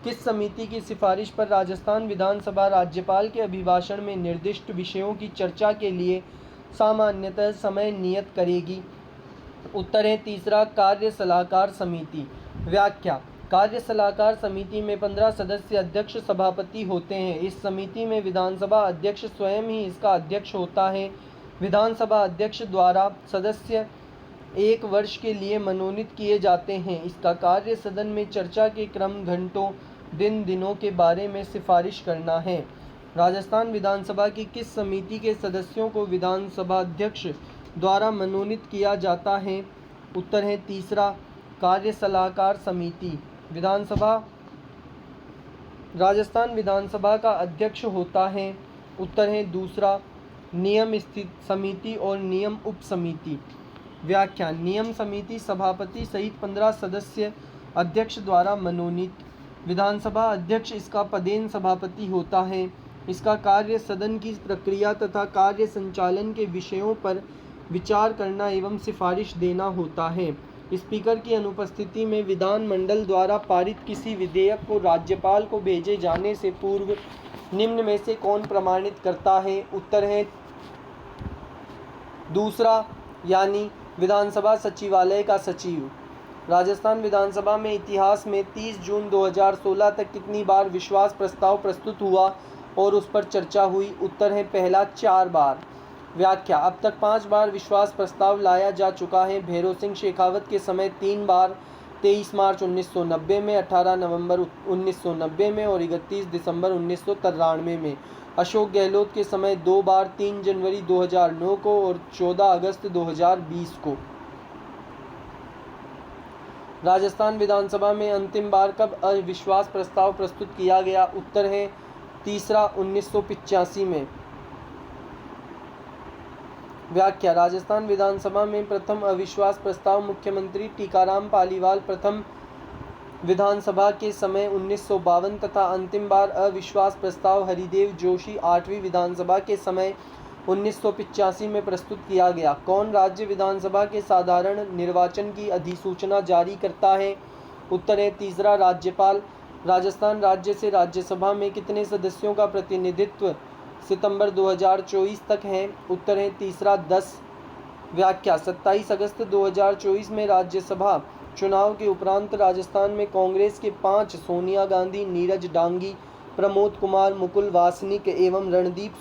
Speaker 1: किस समिति की सिफारिश पर राजस्थान विधानसभा राज्यपाल के अभिभाषण में निर्दिष्ट विषयों की चर्चा के लिए सामान्यतः समय नियत करेगी? उत्तर है तीसरा, कार्य सलाहकार समिति। व्याख्या: कार्य सलाहकार समिति में 15 सदस्य अध्यक्ष सभापति होते हैं। इस समिति में विधानसभा अध्यक्ष स्वयं ही इसका अध्यक्ष होता है। विधानसभा अध्यक्ष द्वारा सदस्य 1 वर्ष के लिए मनोनीत किए जाते हैं। इसका कार्य सदन में चर्चा के क्रम, घंटों, दिनों के बारे में सिफारिश करना है। राजस्थान विधानसभा की किस समिति के सदस्यों को विधानसभा अध्यक्ष द्वारा मनोनीत किया जाता है? उत्तर है तीसरा, कार्य सलाहकार समिति। राजस्थान विधानसभा का अध्यक्ष होता है। उत्तर है दूसरा, नियम स्थित समिति और नियम उप समिति। व्याख्या: नियम समिति सभापति सहित 15 सदस्य अध्यक्ष द्वारा मनोनीत। विधानसभा अध्यक्ष इसका पदेन सभापति होता है। इसका कार्य सदन की प्रक्रिया तथा कार्य संचालन के विषयों पर विचार करना एवं सिफारिश देना होता है। स्पीकर की अनुपस्थिति में विधानमंडल द्वारा पारित किसी विधेयक को राज्यपाल को भेजे जाने से पूर्व निम्न में से कौन प्रमाणित करता है? उत्तर है दूसरा, यानी विधानसभा सचिवालय का सचिव। राजस्थान विधानसभा में इतिहास में 30 जून 2016 तक कितनी बार विश्वास प्रस्ताव प्रस्तुत हुआ? और उस पर चर्चा हुई? उत्तर है पहला 4 बार। व्याख्या: अब तक 5 बार विश्वास प्रस्ताव लाया जा चुका है। भैरों सिंह शेखावत के समय 3 बार, 23 मार्च 1990 में, 18 नवंबर 1990 में और 31 दिसंबर 1993 में। अशोक गहलोत के समय 2 बार, 3 जनवरी 2009 को और 14 अगस्त 2020 को। राजस्थान विधानसभा में अंतिम बार कब अविश्वास प्रस्ताव प्रस्तुत किया गया? उत्तर है तीसरा 1985 में। व्याख्या: राजस्थान विधानसभा में प्रथम अविश्वास प्रस्ताव मुख्यमंत्री टीकाराम पालीवाल प्रथम विधानसभा के समय 1952 तथा अंतिम बार अविश्वास प्रस्ताव हरिदेव जोशी 8वीं विधानसभा के समय 1985 में प्रस्तुत किया गया। कौन राज्य विधानसभा के साधारण निर्वाचन की अधिसूचना जारी करता है? उत्तर है तीसरा राज्यपाल। राजस्थान राज्य से राज्यसभा में कितने सदस्यों का प्रतिनिधित्व सितंबर 2024 तक है? उत्तर है तीसरा 10। व्याख्या: 27 अगस्त 2024 में राज्यसभा चुनाव के उपरांत राजस्थान में कांग्रेस के 5 सोनिया गांधी, नीरज डांगी, प्रमोद कुमार, मुकुल वासनिक एवं रणदीप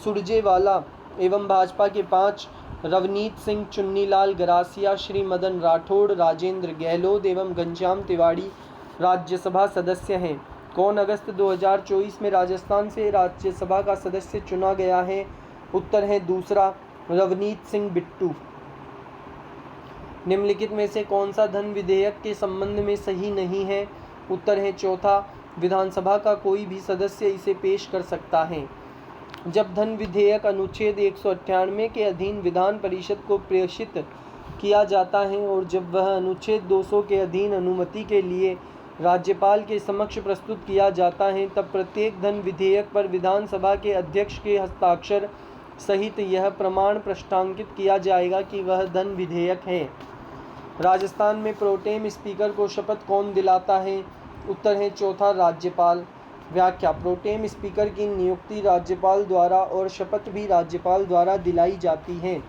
Speaker 1: सुरजेवाला एवं भाजपा के 5 रवनीत सिंह, चुन्नीलाल गरासिया, श्री मदन राठौड़, राजेंद्र गहलोत एवं घनश्याम तिवाड़ी राज्यसभा सदस्य हैं। कौन अगस्त 2024 में राजस्थान से राज्यसभा का सदस्य चुना गया है? उत्तर है दूसरा रवनीत सिंह बिट्टू। निम्नलिखित में से कौन सा धन विधेयक के संबंध में सही नहीं है? उत्तर है चौथा, विधानसभा का कोई भी सदस्य इसे पेश कर सकता है। जब धन विधेयक अनुच्छेद 198 के अधीन विधान परिषद को प्रेषित किया जाता है और जब वह अनुच्छेद 200 के अधीन अनुमति के लिए राज्यपाल के समक्ष प्रस्तुत किया जाता है, तब प्रत्येक धन विधेयक पर विधानसभा के अध्यक्ष के हस्ताक्षर सहित यह प्रमाण प्रष्टांकित किया जाएगा कि वह धन विधेयक है। राजस्थान में प्रोटेम स्पीकर को शपथ कौन दिलाता है? उत्तर है चौथा राज्यपाल। व्याख्या: प्रोटेम स्पीकर की नियुक्ति राज्यपाल द्वारा और शपथ भी राज्यपाल द्वारा दिलाई जाती है।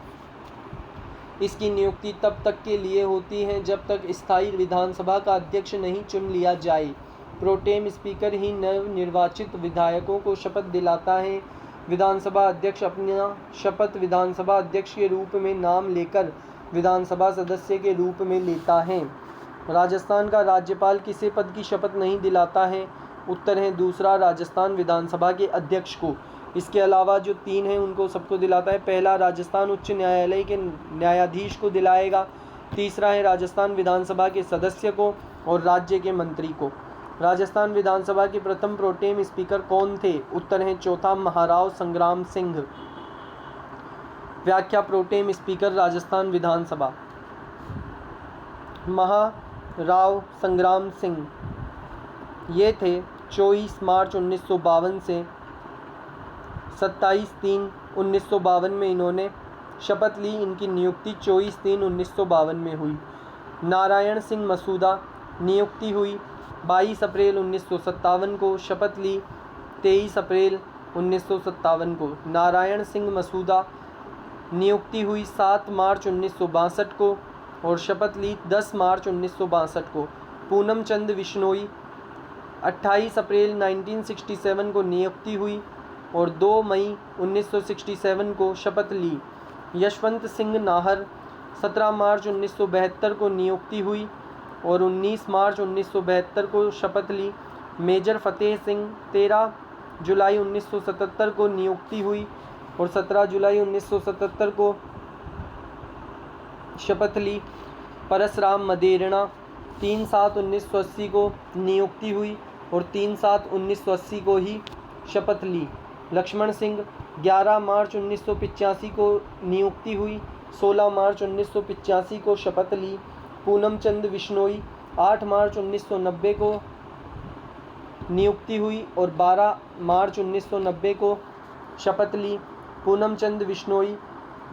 Speaker 1: इसकी नियुक्ति तब तक के लिए होती है जब तक स्थायी विधानसभा का अध्यक्ष नहीं चुन लिया जाए। प्रोटेम स्पीकर ही नव निर्वाचित विधायकों को शपथ दिलाता है। विधानसभा अध्यक्ष अपना शपथ विधानसभा अध्यक्ष के रूप में नाम लेकर विधानसभा सदस्य के रूप में लेता है। राजस्थान का राज्यपाल किसी पद की शपथ नहीं दिलाता है? उत्तर है दूसरा, राजस्थान विधानसभा के अध्यक्ष को। इसके अलावा जो 3 हैं उनको सबको दिलाता है। पहला राजस्थान उच्च न्यायालय के न्यायाधीश को दिलाएगा, तीसरा है राजस्थान विधानसभा के सदस्य को और राज्य के मंत्री को। राजस्थान विधानसभा के प्रथम प्रोटेम स्पीकर कौन थे? उत्तर है चौथा, महाराव संग्राम सिंह। व्याख्या: प्रोटेम स्पीकर राजस्थान विधानसभा। महाराव संग्राम सिंह ये थे 24 मार्च 1952 से 27/3/1952 में इन्होंने शपथ ली। इनकी नियुक्ति 24/3/1952 में हुई। नारायण सिंह मसूदा नियुक्ति हुई 22 अप्रैल 1957 को, शपथ ली 23 अप्रैल 1957 को। नारायण सिंह मसूदा नियुक्ति हुई 7 मार्च 1962 को और शपथ ली 10 मार्च 1962 को। पूनम चंद बिश्नोई 28 अप्रैल 1967 को नियुक्ति हुई और 2 मई 1967 को शपथ ली। यशवंत सिंह नाहर 17 मार्च 1972 को नियुक्ति हुई और 19 मार्च 1972 को शपथ ली। मेजर फतेह सिंह 13 जुलाई 1977 को नियुक्ति हुई और 17 जुलाई 1977 को शपथ ली। परसराम मदेरणा 3/7/1980 को नियुक्ति हुई और 3/7/1980 को ही शपथ ली। लक्ष्मण सिंह 11 मार्च 1985 को नियुक्ति हुई, 16 मार्च 1985 को शपथ ली। पूनम चंद बिश्नोई 8 मार्च 1990 को नियुक्ति हुई और 12 मार्च 1990 को शपथ ली। पूनम चंद बिश्नोई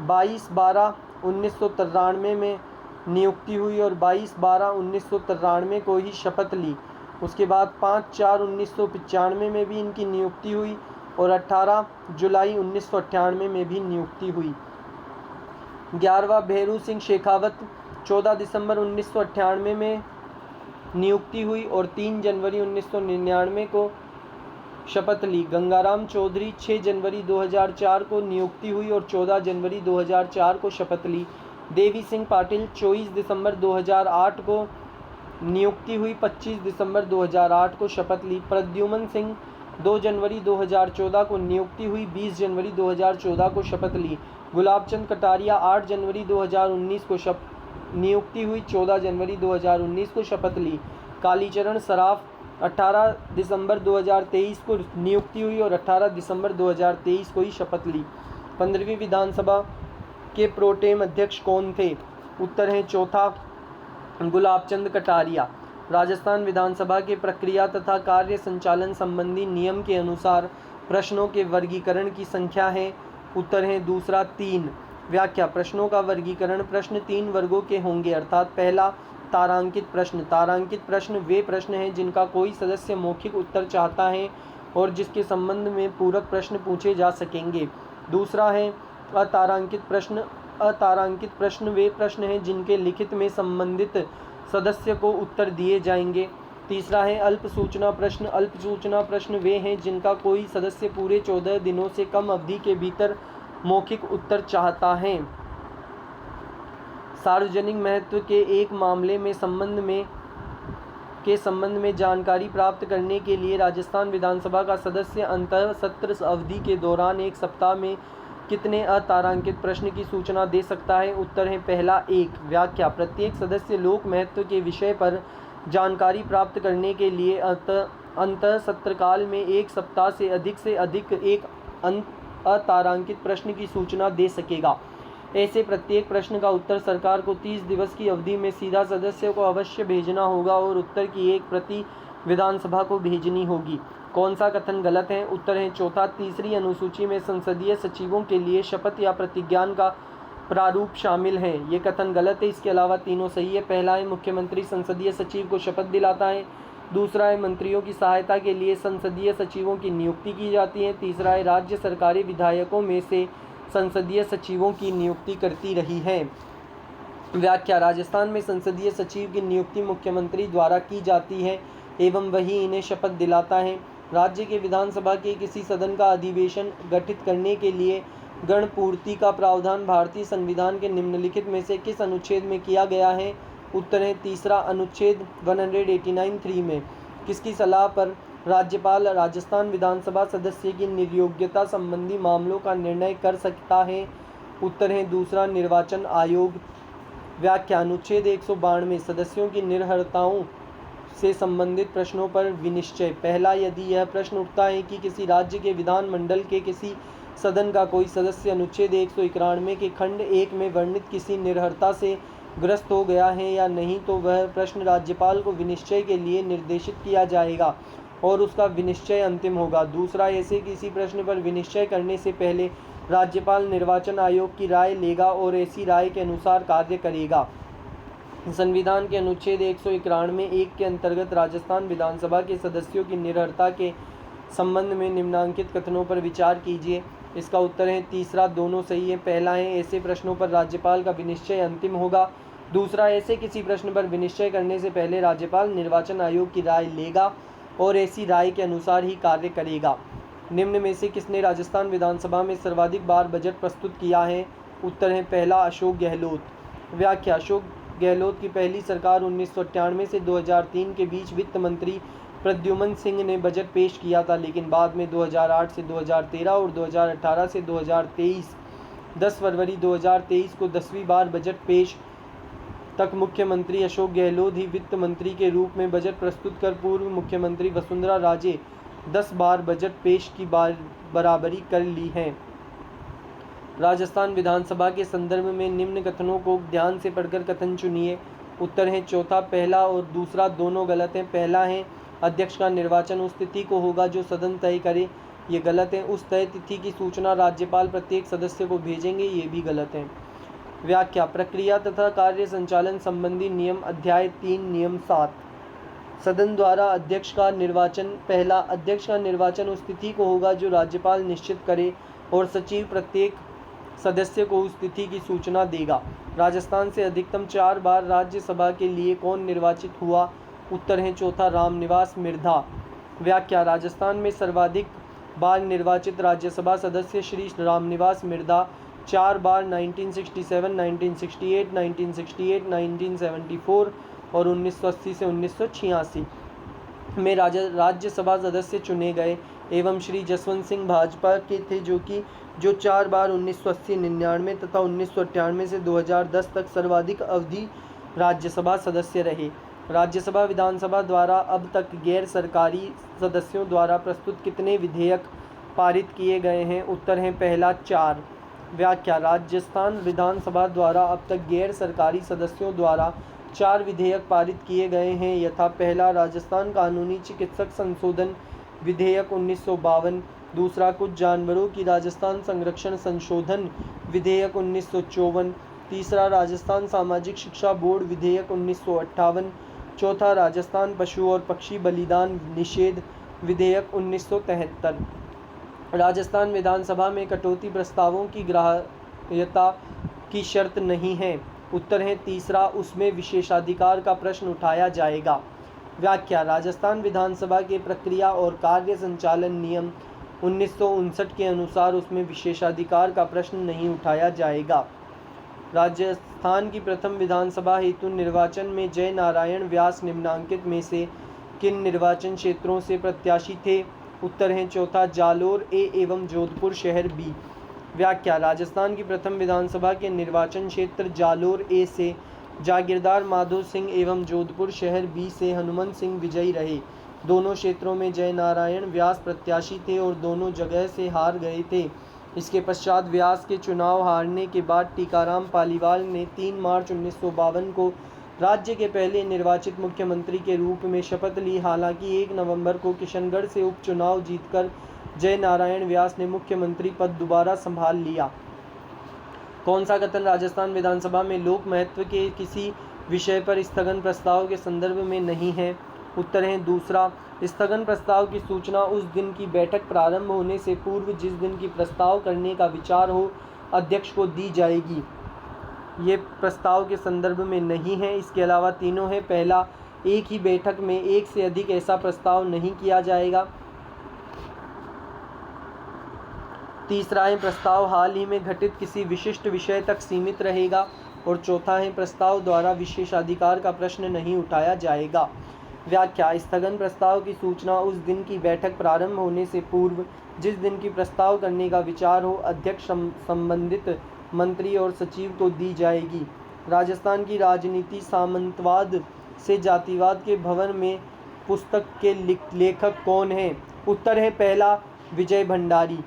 Speaker 1: 22/12/1993 में नियुक्ति हुई और 22/12/1993 को ही शपथ ली। उसके बाद 5/4/1995 में भी इनकी नियुक्ति हुई और 18 जुलाई 1998 में भी नियुक्ति हुई। 11वां भैरू सिंह शेखावत 14 दिसंबर 1998 में नियुक्ति हुई और 3 जनवरी 1999 को शपथ ली। गंगाराम चौधरी 6 जनवरी 2004 को नियुक्ति हुई और 14 जनवरी 2004 को शपथ ली। देवी सिंह पाटिल 24 दिसंबर 2008 को नियुक्ति हुई, 25 दिसंबर 2008 को शपथ ली। प्रद्युमन सिंह 2 जनवरी 2014 को नियुक्ति हुई, 20 जनवरी 2014 को शपथ ली। गुलाब चंद कटारिया 8 जनवरी 2019 को नियुक्ति हुई, 14 जनवरी 2019 को शपथ ली। कालीचरण सराफ 18 दिसंबर 2023 को नियुक्ति हुई और 18 दिसंबर 2023 को ही शपथ ली। 15वीं विधानसभा के प्रोटेम अध्यक्ष कौन थे? उत्तर है चौथा गुलाब चंद कटारिया। राजस्थान विधानसभा के प्रक्रिया तथा कार्य संचालन संबंधी नियम के अनुसार प्रश्नों के वर्गीकरण की संख्या है। उत्तर है दूसरा 3। व्याख्या प्रश्नों का वर्गीकरण प्रश्न 3 वर्गों के होंगे, अर्थात पहला तारांकित प्रश्न। तारांकित प्रश्न वे प्रश्न हैं जिनका कोई सदस्य मौखिक उत्तर चाहता है और जिसके संबंध में पूरक प्रश्न पूछे जा सकेंगे। दूसरा है अतारांकित प्रश्न। अतारांकित प्रश्न वे प्रश्न हैं जिनके लिखित में संबंधित सदस्य को उत्तर दिए जाएंगे। तीसरा है अल्प सूचना प्रश्न। अल्प सूचना प्रश्न वे हैं जिनका कोई सदस्य पूरे 14 दिनों से कम अवधि के भीतर मौखिक उत्तर चाहता है। सार्वजनिक महत्व के एक मामले में संबंध में जानकारी प्राप्त करने के लिए राजस्थान विधानसभा का सदस्य अंतः सत्र अवधि के दौरान 1 सप्ताह में कितने अतारांकित प्रश्न की सूचना दे सकता है? उत्तर है पहला 1। व्याख्या प्रत्येक सदस्य लोक महत्व के विषय पर जानकारी प्राप्त करने के लिए अंतः सत्रकाल में 1 सप्ताह से अधिक एक अतारांकित प्रश्न की सूचना दे सकेगा। ऐसे प्रत्येक प्रश्न का उत्तर सरकार को 30 दिवस की अवधि में सीधा सदस्य को अवश्य भेजना होगा और उत्तर की एक प्रति विधानसभा को भेजनी होगी। कौन सा कथन गलत है? उत्तर है चौथा। तीसरी अनुसूची में संसदीय सचिवों के लिए शपथ या प्रतिज्ञान का प्रारूप शामिल है, ये कथन गलत है। इसके अलावा तीनों सही है। पहला है मुख्यमंत्री संसदीय सचिव को शपथ दिलाता है। दूसरा है मंत्रियों की सहायता के लिए संसदीय सचिवों की नियुक्ति की जाती है। तीसरा है राज्य सरकारें विधायकों में से संसदीय सचिवों की नियुक्ति करती रही है। व्याख्या राजस्थान में संसदीय सचिव की नियुक्ति मुख्यमंत्री द्वारा की जाती है एवं वही इन्हें शपथ दिलाता है। राज्य के विधानसभा के किसी सदन का अधिवेशन गठित करने के लिए गणपूर्ति का प्रावधान भारतीय संविधान के निम्नलिखित में से किस अनुच्छेद में किया गया है? उत्तर है तीसरा अनुच्छेद 189(3) में। किसकी सलाह पर राज्यपाल राजस्थान विधानसभा सदस्य की निर्योग्यता संबंधी मामलों का निर्णय कर सकता है? उत्तर है दूसरा निर्वाचन आयोग। व्याख्या अनुच्छेद 192 सदस्यों की निर्हरताओं से संबंधित प्रश्नों पर विनिश्चय। पहला, यदि यह प्रश्न उठता है कि किसी राज्य के विधानमंडल के किसी सदन का कोई सदस्य अनुच्छेद 191 के खंड 1 में वर्णित किसी निर्हरता से ग्रस्त हो गया है या नहीं, तो वह प्रश्न राज्यपाल को विनिश्चय के लिए निर्देशित किया जाएगा और उसका विनिश्चय अंतिम होगा। दूसरा, ऐसे किसी प्रश्न पर विनिश्चय करने से पहले राज्यपाल निर्वाचन आयोग की राय लेगा और ऐसी राय के अनुसार कार्य करेगा। संविधान के अनुच्छेद 191(1) के अंतर्गत राजस्थान विधानसभा के सदस्यों की निर्हरता के संबंध में निम्नांकित कथनों पर विचार कीजिए। इसका उत्तर है तीसरा, दोनों सही है। पहला है ऐसे प्रश्नों पर राज्यपाल का विनिश्चय अंतिम होगा। दूसरा, ऐसे किसी प्रश्न पर विनिश्चय करने से पहले राज्यपाल निर्वाचन आयोग की राय लेगा और ऐसी राय के अनुसार ही कार्य करेगा। निम्न में से किसने राजस्थान विधानसभा में सर्वाधिक बार बजट प्रस्तुत किया है? उत्तर है पहला, अशोक गहलोत। व्याख्या अशोक गहलोत की पहली सरकार 1998 से 2003 के बीच वित्त मंत्री प्रद्युमन सिंह ने बजट पेश किया था, लेकिन बाद में 2008 से 2013 और 2018 से 2023 10 फरवरी 2023 को 10वीं बार बजट पेश तक मुख्यमंत्री अशोक गहलोत ही वित्त मंत्री के रूप में बजट प्रस्तुत कर पूर्व मुख्यमंत्री वसुंधरा राजे 10 बार बजट पेश की बराबरी कर ली है। राजस्थान विधानसभा के संदर्भ में निम्न कथनों को ध्यान से पढ़कर कथन चुनिए। उत्तर है चौथा, पहला और दूसरा दोनों गलत हैं। पहला है अध्यक्ष का निर्वाचन उस तिथि को होगा जो सदन तय करे, ये गलत है। उस तय तिथि की सूचना राज्यपाल प्रत्येक सदस्य को भेजेंगे, ये भी गलत है। व्याख्या प्रक्रिया तथा कार्य संचालन संबंधी नियम अध्याय 3 नियम 7। सदन द्वारा अध्यक्ष का निर्वाचन। पहला, अध्यक्ष का निर्वाचन उस तिथि को होगा जो राज्यपाल निश्चित करे और सचिव प्रत्येक सदस्य को उस तिथि की सूचना देगा। राजस्थान से अधिकतम 4 बार राज्यसभा के लिए कौन निर्वाचित हुआ? उत्तर है चौथा, रामनिवास मिर्धा। व्याख्या राजस्थान में सर्वाधिक बार निर्वाचित राज्यसभा सदस्य श्री रामनिवास मिर्धा 4 बार 1967, 1968, 1968, 1974 और 1980 से 1986 में राज्यसभा सदस्य चुने गए एवं श्री जसवंत सिंह भाजपा के थे जो 4 बार 1980, 99 तथा 1998 से 2010 तक सर्वाधिक अवधि राज्यसभा सदस्य रहे। राज्यसभा विधानसभा द्वारा अब तक गैर सरकारी सदस्यों द्वारा प्रस्तुत कितने विधेयक पारित किए गए हैं? उत्तर है पहला 4। व्याख्या राजस्थान विधानसभा द्वारा अब तक गैर सरकारी सदस्यों द्वारा 4 विधेयक पारित किए गए हैं यथा पहला राजस्थान कानूनी चिकित्सक संशोधन विधेयक 1952, दूसरा कुछ जानवरों की राजस्थान संरक्षण संशोधन विधेयक 1954, तीसरा राजस्थान सामाजिक शिक्षा बोर्ड विधेयक 1958, चौथा राजस्थान पशु और पक्षी बलिदान निषेध विधेयक 1973। राजस्थान विधानसभा में कटौती प्रस्तावों की ग्राह्यता की शर्त नहीं है। उत्तर है तीसरा, उसमें विशेषाधिकार का प्रश्न उठाया जाएगा। व्याख्या राजस्थान विधानसभा के प्रक्रिया और कार्य संचालन नियम 1959 के अनुसार उसमें विशेषाधिकार का प्रश्न नहीं उठाया जाएगा। राजस्थान की प्रथम विधानसभा हेतु निर्वाचन में जय नारायण व्यास निम्नांकित में से किन निर्वाचन क्षेत्रों से प्रत्याशी थे? उत्तर है चौथा, जालोर ए एवं जोधपुर शहर बी। व्याख्या राजस्थान की प्रथम विधानसभा के निर्वाचन क्षेत्र जालोर ए से जागीरदार माधो सिंह एवं जोधपुर शहर बी से हनुमंत सिंह विजयी रहे। दोनों क्षेत्रों में जय नारायण व्यास प्रत्याशी थे और दोनों जगह से हार गए थे। इसके पश्चात व्यास के चुनाव हारने के बाद टीकाराम पालीवाल ने 3 मार्च 1952 को राज्य के पहले निर्वाचित मुख्यमंत्री के रूप में शपथ ली। हालांकि 1 नवंबर को किशनगढ़ से उपचुनाव जीतकर जय नारायण व्यास ने मुख्यमंत्री पद दोबारा संभाल लिया। कौन सा कथन राजस्थान विधानसभा में लोक महत्व के किसी विषय पर स्थगन प्रस्ताव के संदर्भ में नहीं है? उत्तर है दूसरा, स्थगन प्रस्ताव की सूचना उस दिन की बैठक प्रारंभ होने से पूर्व जिस दिन की प्रस्ताव करने का विचार हो अध्यक्ष को दी जाएगी। ये प्रस्ताव के संदर्भ में नहीं है। इसके अलावा तीनों है। पहला, एक ही बैठक में एक से अधिक ऐसा प्रस्ताव नहीं किया जाएगा। तीसरा है, प्रस्ताव हाल ही में घटित किसी विशिष्ट विषय तक सीमित रहेगा। और चौथा है, प्रस्ताव द्वारा विशेषाधिकार का प्रश्न नहीं उठाया जाएगा। व्याख्या स्थगन प्रस्ताव की सूचना उस दिन की बैठक प्रारंभ होने से पूर्व जिस दिन की प्रस्ताव करने का विचार हो अध्यक्ष संबंधित मंत्री और सचिव को दी जाएगी। राजस्थान की राजनीति सामंतवाद से जातिवाद के भवन में पुस्तक के लेखक कौन हैं? उत्तर है पहला, विजय भंडारी।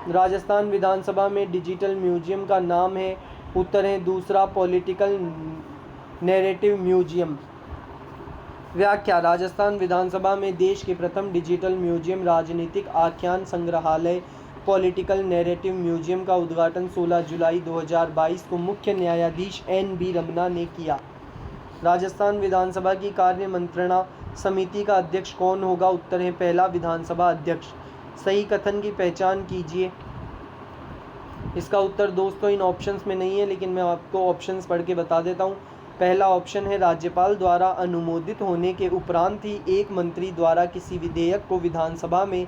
Speaker 1: राजस्थान विधानसभा में डिजिटल म्यूजियम का नाम है। उत्तर है दूसरा, पॉलिटिकल नैरेटिव म्यूजियम। व्याख्या राजस्थान विधानसभा में देश के प्रथम डिजिटल म्यूजियम राजनीतिक आख्यान संग्रहालय पॉलिटिकल नैरेटिव म्यूजियम का उद्घाटन 16 जुलाई 2022 को मुख्य न्यायाधीश NB रमना ने किया। राजस्थान विधानसभा की कार्य मंत्रणा समिति का अध्यक्ष कौन होगा? उत्तर है पहला, विधानसभा अध्यक्ष। सही कथन की पहचान कीजिए। इसका उत्तर दोस्तों इन ऑप्शंस में नहीं है, लेकिन मैं आपको ऑप्शंस पढ़ के बता देता हूँ। पहला ऑप्शन है, राज्यपाल द्वारा अनुमोदित होने के उपरांत ही एक मंत्री द्वारा किसी विधेयक को विधानसभा में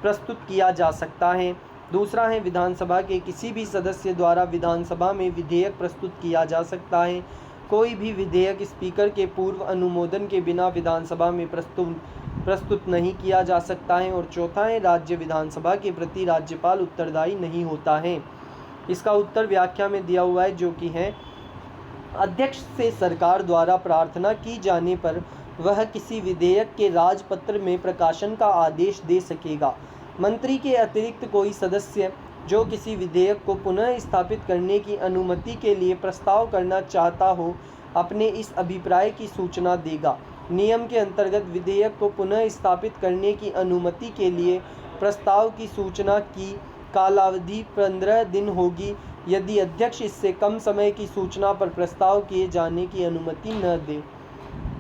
Speaker 1: प्रस्तुत किया जा सकता है। दूसरा है, विधानसभा के किसी भी सदस्य द्वारा विधानसभा में विधेयक प्रस्तुत किया जा सकता है। कोई भी विधेयक स्पीकर के पूर्व अनुमोदन के बिना विधानसभा में प्रस्तुत नहीं किया जा सकता है। और चौथा है, राज्य विधानसभा के प्रति राज्यपाल उत्तरदायी नहीं होता है। इसका उत्तर व्याख्या में दिया हुआ है, जो कि है, अध्यक्ष से सरकार द्वारा प्रार्थना की जाने पर वह किसी विधेयक के राजपत्र में प्रकाशन का आदेश दे सकेगा। मंत्री के अतिरिक्त कोई सदस्य जो किसी विधेयक को पुनः स्थापित करने की अनुमति के लिए प्रस्ताव करना चाहता हो अपने इस अभिप्राय की सूचना देगा। नियम के अंतर्गत विधेयक को पुनः स्थापित करने की अनुमति के लिए प्रस्ताव की सूचना की कालावधि 15 दिन होगी यदि अध्यक्ष इससे कम समय की सूचना पर प्रस्ताव किए जाने की अनुमति न दे।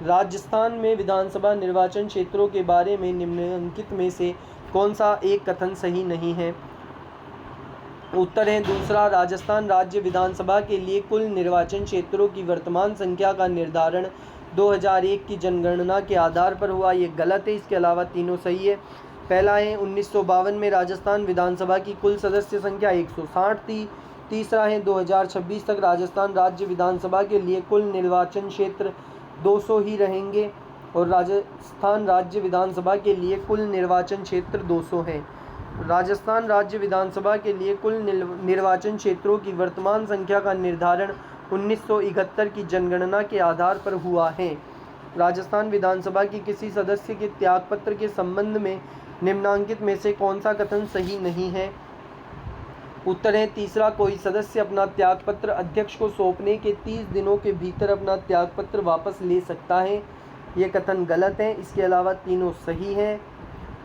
Speaker 1: राजस्थान में विधानसभा निर्वाचन क्षेत्रों के बारे में निम्नलिखित में से कौन सा एक कथन सही नहीं है? उत्तर है दूसरा, राजस्थान राज्य विधानसभा के लिए कुल निर्वाचन क्षेत्रों की वर्तमान संख्या का निर्धारण 2001 की जनगणना के आधार पर हुआ, ये गलत है। इसके अलावा तीनों सही है। पहला है 1952 में राजस्थान विधानसभा की कुल सदस्य संख्या 160 थी। तीसरा है 2026 तक राजस्थान राज्य विधानसभा के लिए कुल निर्वाचन क्षेत्र 200 ही रहेंगे और राजस्थान राज्य विधानसभा के लिए कुल निर्वाचन क्षेत्र 200 है। राजस्थान राज्य विधानसभा के लिए कुल निर्वाचन क्षेत्रों की वर्तमान संख्या का निर्धारण 1971 की जनगणना के आधार पर हुआ है। राजस्थान विधानसभा की किसी सदस्य के त्यागपत्र के संबंध में निम्नांकित में से कौन सा कथन सही नहीं है? उत्तर है तीसरा, कोई सदस्य अपना त्यागपत्र अध्यक्ष को सौंपने के 30 दिनों के भीतर अपना त्यागपत्र वापस ले सकता है। ये कथन गलत है। इसके अलावा तीनों सही हैं,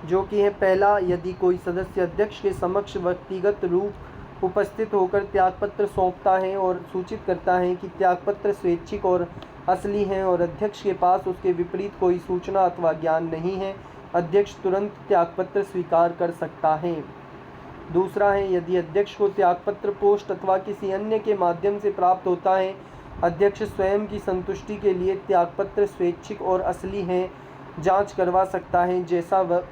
Speaker 1: जो कि है पहला, यदि कोई सदस्य अध्यक्ष के समक्ष व्यक्तिगत रूप उपस्थित होकर त्यागपत्र सौंपता है और सूचित करता है कि त्यागपत्र स्वैच्छिक और असली हैं और अध्यक्ष के पास उसके विपरीत कोई सूचना अथवा ज्ञान नहीं है, अध्यक्ष तुरंत त्यागपत्र स्वीकार कर सकता है। दूसरा है, यदि अध्यक्ष को त्यागपत्र पोस्ट अथवा किसी अन्य के माध्यम से प्राप्त होता है, अध्यक्ष स्वयं की संतुष्टि के लिए त्यागपत्र स्वैच्छिक और असली हैं जांच करवा सकता है, जैसा वह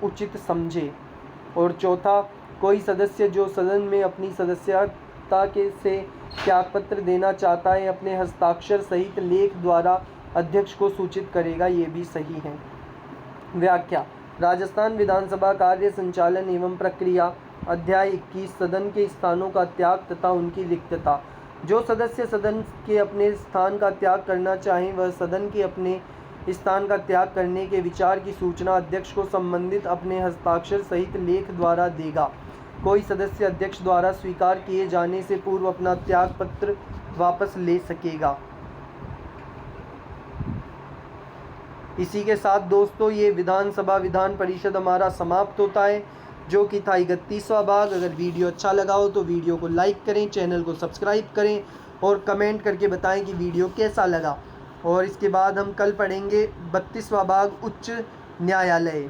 Speaker 1: उचित समझे। और चौथा, कोई सदस्य जो सदन में अपनी सदस्यता के से त्यागपत्र देना चाहता है, अपने हस्ताक्षर सहित लेख द्वारा अध्यक्ष को सूचित करेगा। ये भी सही है। व्याख्या। राजस्थान विधानसभा कार्य संचालन एवं प्रक्रिया, अध्याय 21, सदन के स्थानों का त्याग तथा उनकी रिक्तता। जो सदस्य सदन के अपने स्थान का त्याग करना चाहें, वह सदन के अपने स्थान का त्याग करने के विचार की सूचना अध्यक्ष को संबंधित अपने हस्ताक्षर सहित लेख द्वारा देगा। कोई सदस्य अध्यक्ष द्वारा स्वीकार किए जाने से पूर्व अपना त्यागपत्र वापस ले सकेगा। इसी के साथ दोस्तों ये विधानसभा विधान परिषद हमारा समाप्त होता है, जो कि था 31वां भाग। अगर वीडियो अच्छा लगा हो तो वीडियो को लाइक करें, चैनल को सब्सक्राइब करें और कमेंट करके बताएं कि वीडियो कैसा लगा। और इसके बाद हम कल पढ़ेंगे 32वां भाग, उच्च न्यायालय।